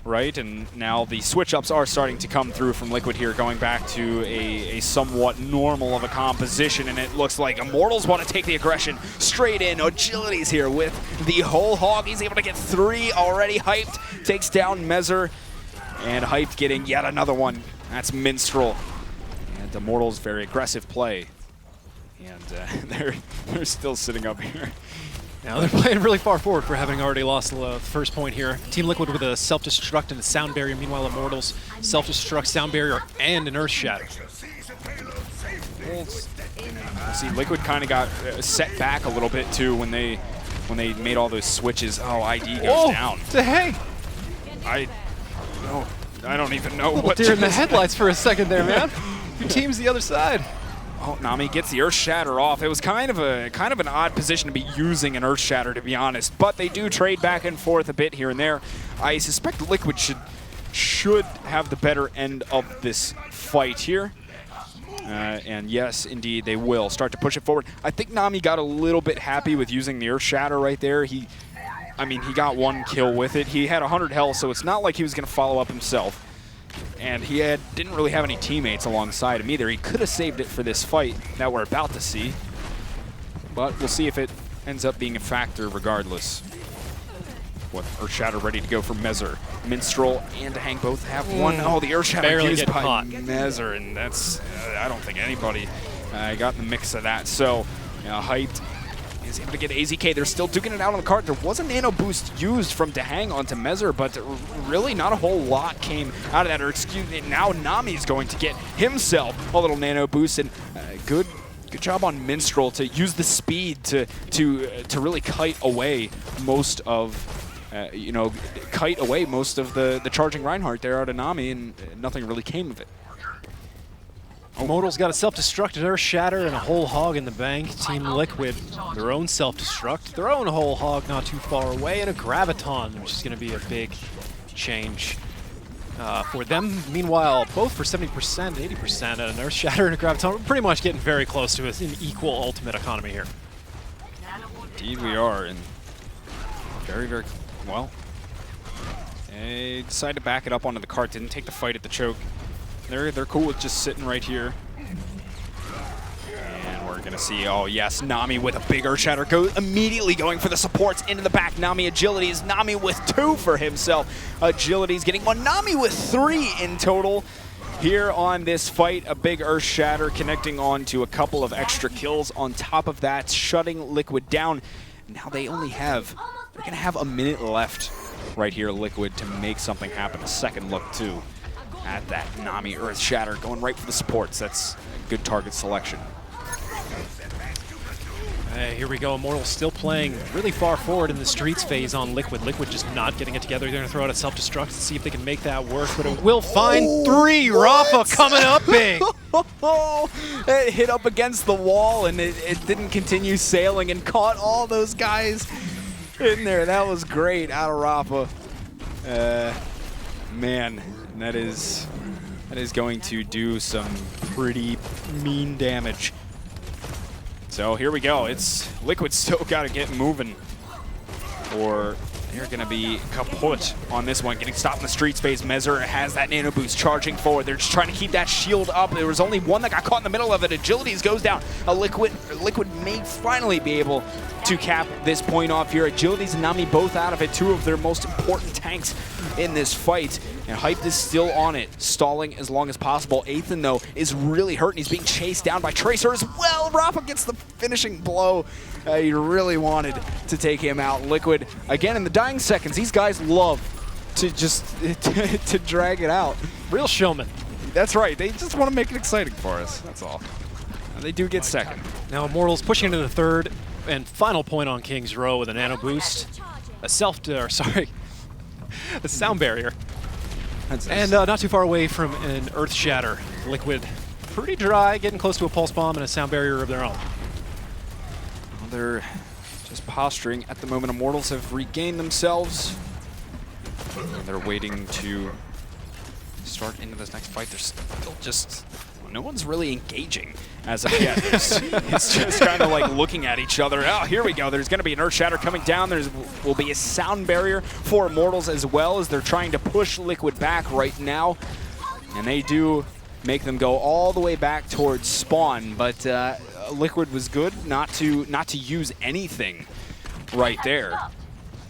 Right, and now the switch-ups are starting to come through from Liquid here, going back to a somewhat normal of a composition, and it looks like Immortals want to take the aggression straight in. Agility's here with the whole hog. He's able to get 3 already. Hyped takes down Mezzer, and Hyped getting yet another one. That's Minstrel. And Immortals, very aggressive play. And they're still sitting up here. Now they're playing really far forward for having already lost the first point here. Team Liquid with a self-destruct and a sound barrier. Meanwhile, Immortals self-destruct, sound barrier, and an earth shatter. See, Liquid kind of got set back a little bit too when they made all those switches. Oh, ID goes down. Dang! I don't even know what. Deer in the headlights for a second there, man. Your team's the other side. Oh, Nami gets the Earth Shatter off. It was kind of an odd position to be using an Earth Shatter, to be honest. But they do trade back and forth a bit here and there. I suspect Liquid should have the better end of this fight here. And yes, indeed, they will start to push it forward. I think Nami got a little bit happy with using the Earth Shatter right there. He got 1 kill with it. He had 100 health, so it's not like he was going to follow up himself. And he didn't really have any teammates alongside him either. He could have saved it for this fight that we're about to see. But we'll see if it ends up being a factor regardless. with Earthshatter ready to go for Mezzer. Minstrel and Hang both have one. Oh, the Earthshatter Barely used get by caught. Mezzer, and that's, I don't think anybody got in the mix of that. So, Hyped is able to get AZK. They're still duking it out on the cart. There was a nano boost used from Dahang onto Mezzer, but really not a whole lot came out of that. Or excuse me, now Nami is going to get himself a little nano boost, and good job on Minstrel to use the speed to really kite away most of the charging Reinhardt there out of Nami, and nothing really came of it. Immortals got a self-destruct, an Earthshatter, and a whole hog in the bank. Team Liquid, their own self-destruct, their own whole hog not too far away, and a Graviton, which is going to be a big change for them. Meanwhile, both for 70%, 80%, and an Earthshatter and a Graviton. We're pretty much getting very close to an equal ultimate economy here. Indeed we are, and very, very well. They decided to back it up onto the cart, didn't take the fight at the choke. They're cool with just sitting right here. And we're gonna see, oh yes, Nami with a big Earthshatter, immediately going for the supports into the back. Nami agilities, Nami with 2 for himself. Agilities getting 1, Nami with 3 in total. Here on this fight, a big Earthshatter connecting on to a couple of extra kills. On top of that, shutting Liquid down. Now they're gonna have a minute left right here, Liquid, to make something happen. A second look too at that Nami Earthshatter, going right for the supports. That's a good target selection. Hey, here we go. Immortals still playing really far forward in the streets phase on Liquid. Liquid just not getting it together. They're going to throw out a self-destruct to see if they can make that work, but it will find 3. Rafa coming up big. It hit up against the wall, and it didn't continue sailing and caught all those guys in there. That was great out of Rafa. Man, that is going to do some pretty mean damage. So here we go. It's Liquid still got to get moving, or they're going to be kaput on this one. Getting stopped in the street space. Mezzer has that nano boost charging forward. They're just trying to keep that shield up. There was only one that got caught in the middle of it. Agilities goes down. Liquid may finally be able to cap this point off here. Agilities and Nami both out of it, 2 of their most important tanks in this fight. And Hyped is still on it, stalling as long as possible. Ethan, though, is really hurt, and he's being chased down by Tracer as well. Rafa gets the finishing blow. He really wanted to take him out. Liquid, again, in the dying seconds, these guys love to just to drag it out. Real showman. That's right. They just want to make it exciting for us. That's all. And they do get second. Now Immortals pushing into the third and final point on King's Row with a nano boost. A sound barrier. And not too far away from an Earthshatter. Liquid pretty dry, getting close to a pulse bomb and a sound barrier of their own. Well, they're just posturing at the moment. Immortals have regained themselves. And they're waiting to start into this next fight. They're still just, no one's really engaging as of yet. It's just kind of like looking at each other. Oh, here we go. There's going to be an Earthshatter coming down. There will be a sound barrier for Immortals as well, as they're trying to push Liquid back right now. And they do make them go all the way back towards spawn, but Liquid was good not to use anything right there.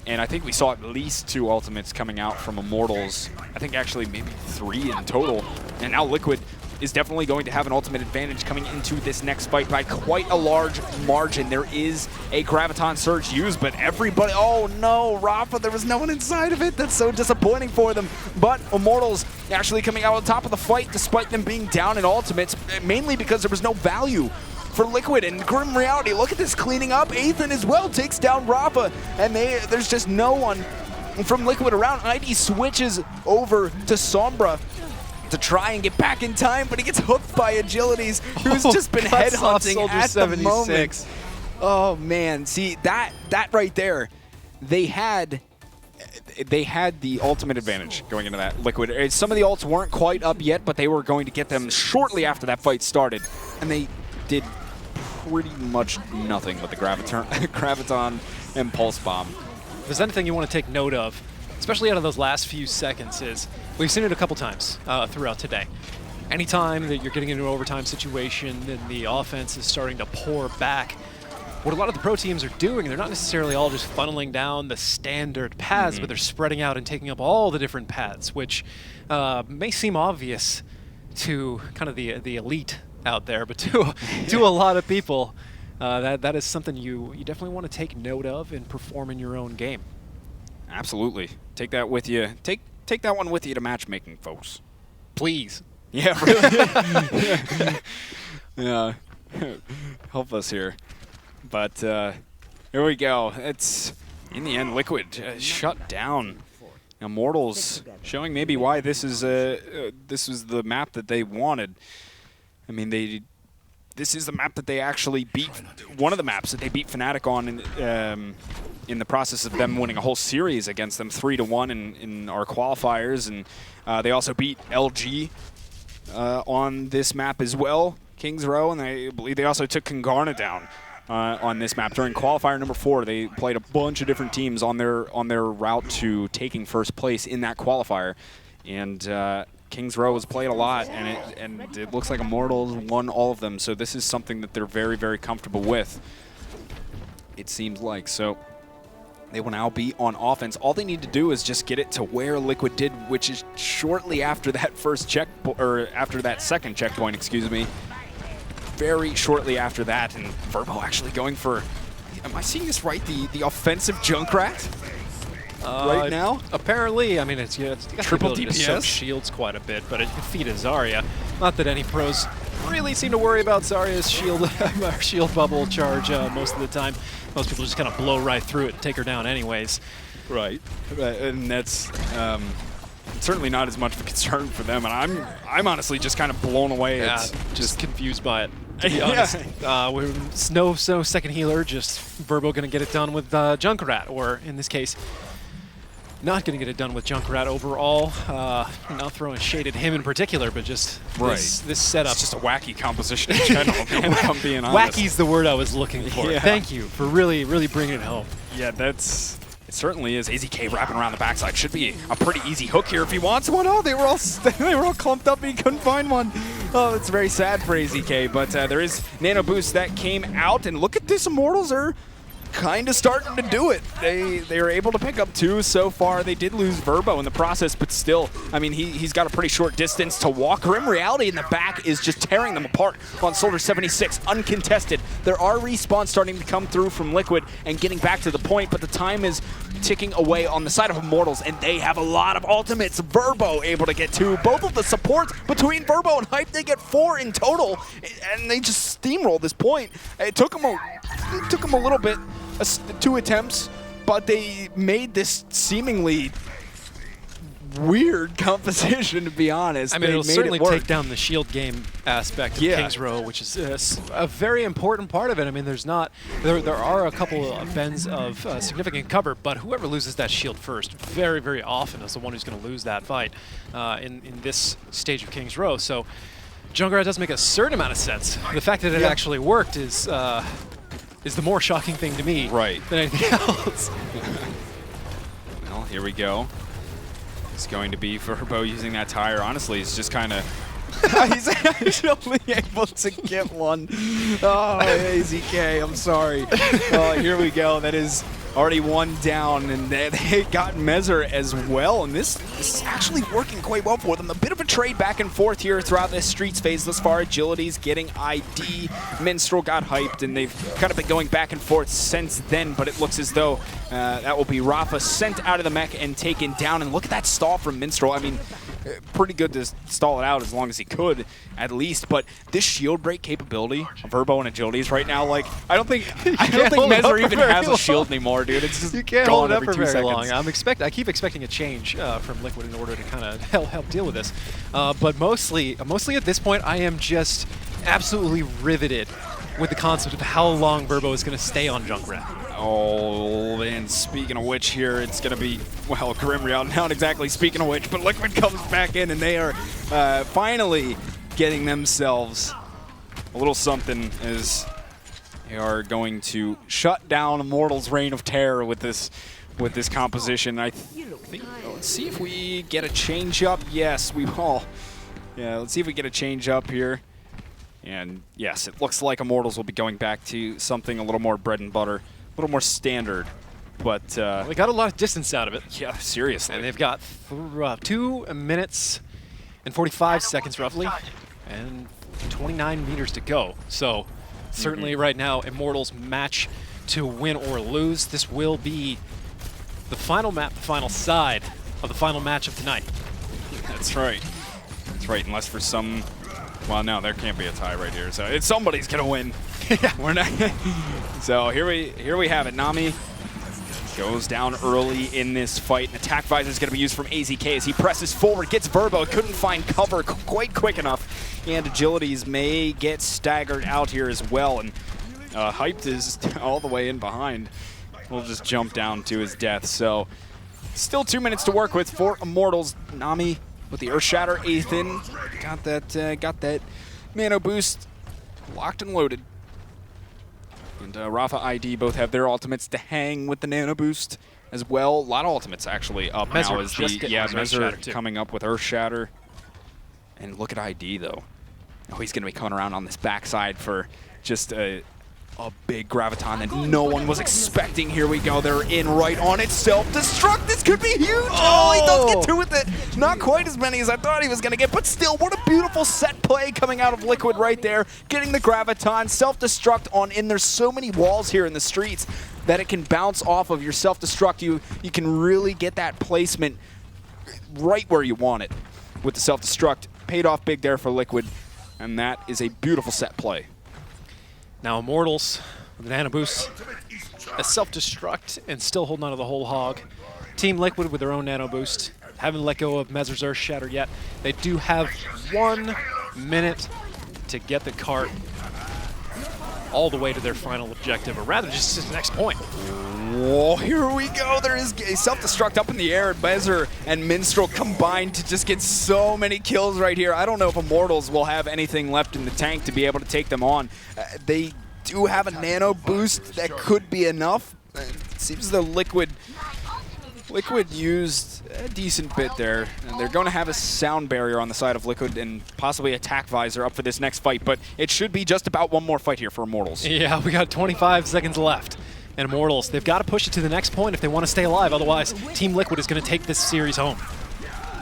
And I think we saw at least 2 ultimates coming out from Immortals. I think actually maybe 3 in total. And now Liquid is definitely going to have an ultimate advantage coming into this next fight by quite a large margin. There is a Graviton Surge used, but everybody, oh no, Rafa, there was no one inside of it. That's so disappointing for them. But Immortals actually coming out on top of the fight despite them being down in ultimates, mainly because there was no value for Liquid. And Grim Reality, look at this cleaning up. Ethan as well takes down Rafa, and there's just no one from Liquid around. ID switches over to Sombra to try and get back in time, but he gets hooked by Agilities, who's just been headhunting at the moment. Oh man, see that right there, they had the ultimate advantage going into that Liquid. Some of the ults weren't quite up yet, but they were going to get them shortly after that fight started, and they did pretty much nothing with the Graviton and Pulse Bomb. If there's anything you want to take note of, especially out of those last few seconds, is we've seen it a couple times throughout today. Anytime that you're getting into an overtime situation and the offense is starting to pour back, what a lot of the pro teams are doing, they're not necessarily all just funneling down the standard paths, but they're spreading out and taking up all the different paths, which may seem obvious to kind of the elite out there, but to a lot of people, that is something you definitely want to take note of and perform in your own game. Absolutely. Take that with you. Take that one with you to matchmaking, folks. Please. Yeah, really. Yeah. Help us here. But here we go. It's, in the end, Liquid shut down Immortals, showing maybe why this is the map that they wanted. I mean, this is the map that they actually beat, one of the maps that they beat Fnatic on in the process of them winning a whole series against them 3-1 in our qualifiers. And they also beat LG on this map as well, Kings Row, and I believe they also took Kangarna down on this map. During qualifier number 4, they played a bunch of different teams on their route to taking first place in that qualifier. And Kings Row was played a lot, and it looks like Immortals won all of them. So this is something that they're very, very comfortable with, it seems like. So they will now be on offense. All they need to do is just get it to where Liquid did, which is shortly after that first after that second checkpoint, excuse me. Very shortly after that, and Verbo actually going for, am I seeing this right, the offensive Junkrat right now? Apparently, I mean, it's got triple the ability to DPS soak shields quite a bit, but it can feed a Zarya. Not that any pros really seem to worry about Zarya's shield bubble charge most of the time. Most people just kind of blow right through it and take her down anyways. Right, and that's certainly not as much of a concern for them, and I'm honestly just kind of blown away. Yeah, It's just confused by it, to be honest. No second healer, just Verbo going to get it done with Junkrat, or in this case, not going to get it done with Junkrat overall. Not throwing shade at him in particular, but just this setup. It's just a wacky composition in general, man, if I'm being honest. Wacky's the word I was looking for. Yeah. Thank you for really bringing it home. Yeah, it certainly is. AZK wrapping around the backside. Should be a pretty easy hook here if he wants one. Oh, they were all clumped up and he couldn't find one. Oh, it's very sad for AZK, but there is Nano Boost that came out, and look at this. Immortals are kind of starting to do it. They are able to pick up 2 so far. They did lose Verbo in the process, but still, I mean, he's got a pretty short distance to walk. Grim Reality in the back is just tearing them apart on Soldier 76, uncontested. There are respawns starting to come through from Liquid and getting back to the point, but the time is ticking away on the side of Immortals, and they have a lot of ultimates. Verbo able to get 2. Both of the supports between Verbo and Hype, they get 4 in total, and they just steamroll this point. It took them a little bit, 2 attempts, but they made this seemingly weird composition, to be honest. I mean, it'll certainly take down the shield game aspect of Kings Row, which is a very important part of it. I mean, there are a couple of bends of significant cover, but whoever loses that shield first very, very often is the one who's going to lose that fight in this stage of Kings Row. So Junkrat does make a certain amount of sense. The fact that it actually worked is the more shocking thing to me than anything else. Well, here we go. It's going to be Verbo using that tire. Honestly, it's just kind of... he's actually able to get one. Oh, AZK, I'm sorry. Oh, here we go. That is already 1 down, and they got Mezzer as well, and this is actually working quite well for them. A bit of a trade back and forth here throughout this Streets phase thus far. Agility's getting ID. Minstrel got hyped, and they've kind of been going back and forth since then, but it looks as though that will be Rafa sent out of the mech and taken down, and look at that stall from Minstrel. I mean, pretty good to stall it out as long as he could, at least. But this shield break capability of Verbo and Agilities right now, like, I don't think Mezzer even has a shield anymore, dude. It's just you can't hold it up for very long. I keep expecting a change from Liquid in order to kind of help deal with this. But mostly at this point, I am just absolutely riveted with the concept of how long Verbo is going to stay on Junkrat. Oh, and speaking of which here, it's going to be, well, Grim Reality, not exactly speaking of which, but Liquid comes back in, and they are finally getting themselves a little something, as they are going to shut down Immortals' reign of terror with this composition. I think, let's see if we get a change up. Yes, we will. Yeah, let's see if we get a change up here. And yes, it looks like Immortals will be going back to something a little more bread and butter, a little more standard. But they got a lot of distance out of it. yeah, seriously. And they've got 2 minutes and 45 seconds roughly, and 29 meters to go. So certainly right now, Immortals match to win or lose. This will be the final map, the final side of the final match of tonight. That's right. That's right, unless for some... Well, no, there can't be a tie right here. So somebody's going to win. We're not. So here we have it. Nami goes down early in this fight. An attack visor is going to be used from AZK as he presses forward, gets Verbo, couldn't find cover quite quick enough, and Agilities may get staggered out here as well. And Hyped is all the way in behind. We'll just jump down to his death. So still 2 minutes to work with for Immortals. Nami with the Earth Shatter, Ethan got that Nano Boost locked and loaded. And Rafa ID both have their ultimates to hang with the Nano Boost as well. A lot of ultimates actually up now as Mezzer coming up with Earth Shatter. And look at ID though. Oh, he's going to be coming around on this backside for just a big Graviton that no one was expecting. Here we go. They're in right on it. Self-destruct. This could be huge. Oh, he does get two with it. Not quite as many as I thought he was going to get, but still, what a beautiful set play coming out of Liquid right there. Getting the Graviton. Self-destruct on in. There's so many walls here in the streets that it can bounce off of your self-destruct. You can really get that placement right where you want it with the self-destruct. Paid off big there for Liquid, and that is a beautiful set play. Now Immortals with an Nano Boost, a self-destruct, and still holding on to the whole hog. Team Liquid with their own Nano Boost. Haven't let go of Mezzer's Earth Shatter yet. They do have 1 minute to get the cart all the way to their final objective, or rather just to the next point. Whoa, here we go. There is a self-destruct up in the air. Mezzer and Minstrel combined to just get so many kills right here. I don't know if Immortals will have anything left in the tank to be able to take them on. They do have a Nano Boost that could be enough. It seems the Liquid used a decent bit there. And they're going to have a sound barrier on the side of Liquid and possibly attack visor up for this next fight. But it should be just about one more fight here for Immortals. Yeah, we got 25 seconds left. And Immortals, they've got to push it to the next point if they want to stay alive. Otherwise, Team Liquid is going to take this series home.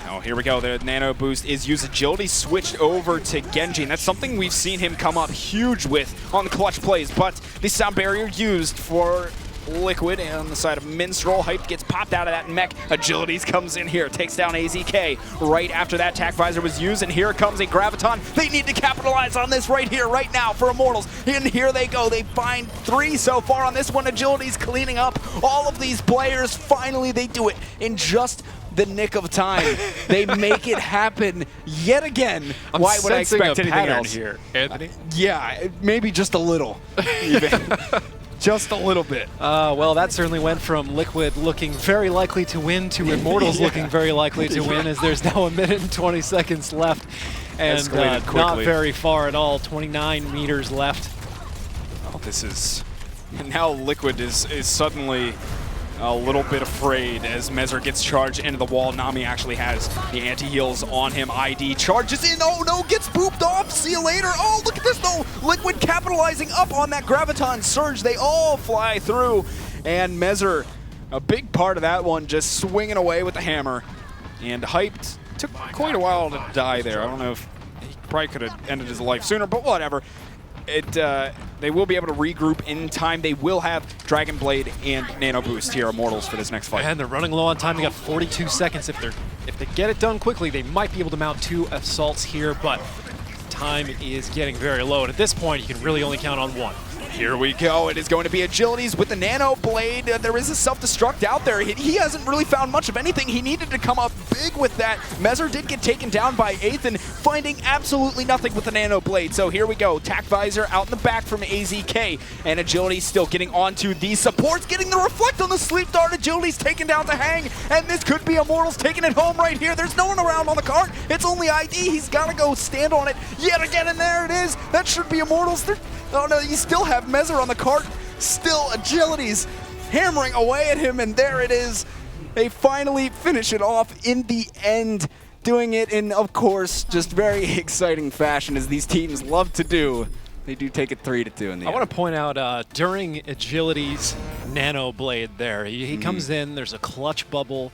Oh, here we go. The Nano Boost is used. Agility switched over to Genji, and that's something we've seen him come up huge with on the clutch plays. But the sound barrier used for Liquid, and on the side of Minstrel, Hype gets popped out of that mech. Agilities comes in here, takes down AZK. Right after that, Tac Visor was used, and here comes a Graviton. They need to capitalize on this right here, right now for Immortals. And here they go. They find 3 so far on this one. Agility's cleaning up all of these players. Finally, they do it in just the nick of time. They make it happen yet again. Why would I expect anything else here, Anthony? Yeah, maybe just a little, even. Just a little bit. Well, that certainly went from Liquid looking very likely to win to Immortals looking very likely to win, as there's now 1 minute and 20 seconds left. And not very far at all, 29 meters left. Oh, this is... And now Liquid is suddenly a little bit afraid as Mezzer gets charged into the wall. Nami actually has the anti-heals on him. ID charges in. Oh no, gets booped off. See you later. Oh, look at this though. Liquid capitalizing up on that Graviton surge. They all fly through. And Mezzer, a big part of that one, just swinging away with the hammer. And Hyped took quite a while to die there. I don't know if he probably could have ended his life sooner, but whatever. They will be able to regroup in time. They will have Dragon Blade and Nano Boost here, Immortals, for this next fight. And they're running low on time. They got 42 seconds. If they get it done quickly, they might be able to mount 2 assaults here, but time is getting very low. And at this point, you can really only count on 1. Here we go. It is going to be Agilities with the Nano Blade. There is a self-destruct out there. He hasn't really found much of anything. He needed to come up big with that. Mezzer did get taken down by Ethan, finding absolutely nothing with the Nano Blade. So here we go. Tac Visor out in the back from AZK. And Agility still getting onto the supports, getting the reflect on the sleep dart. Agility's taken down to hang. And this could be Immortals taking it home right here. There's no one around on the cart. It's only ID. He's got to go stand on it yet again. And there it is. That should be Immortals. Oh no, you still have Mezzer on the cart. Still Agilities hammering away at him, and there it is. They finally finish it off in the end. doing it in, of course, just very exciting fashion, as these teams love to do. They do take it 3-2 in the end. I want to point out during Agility's Nano Blade there, he comes in, there's a clutch bubble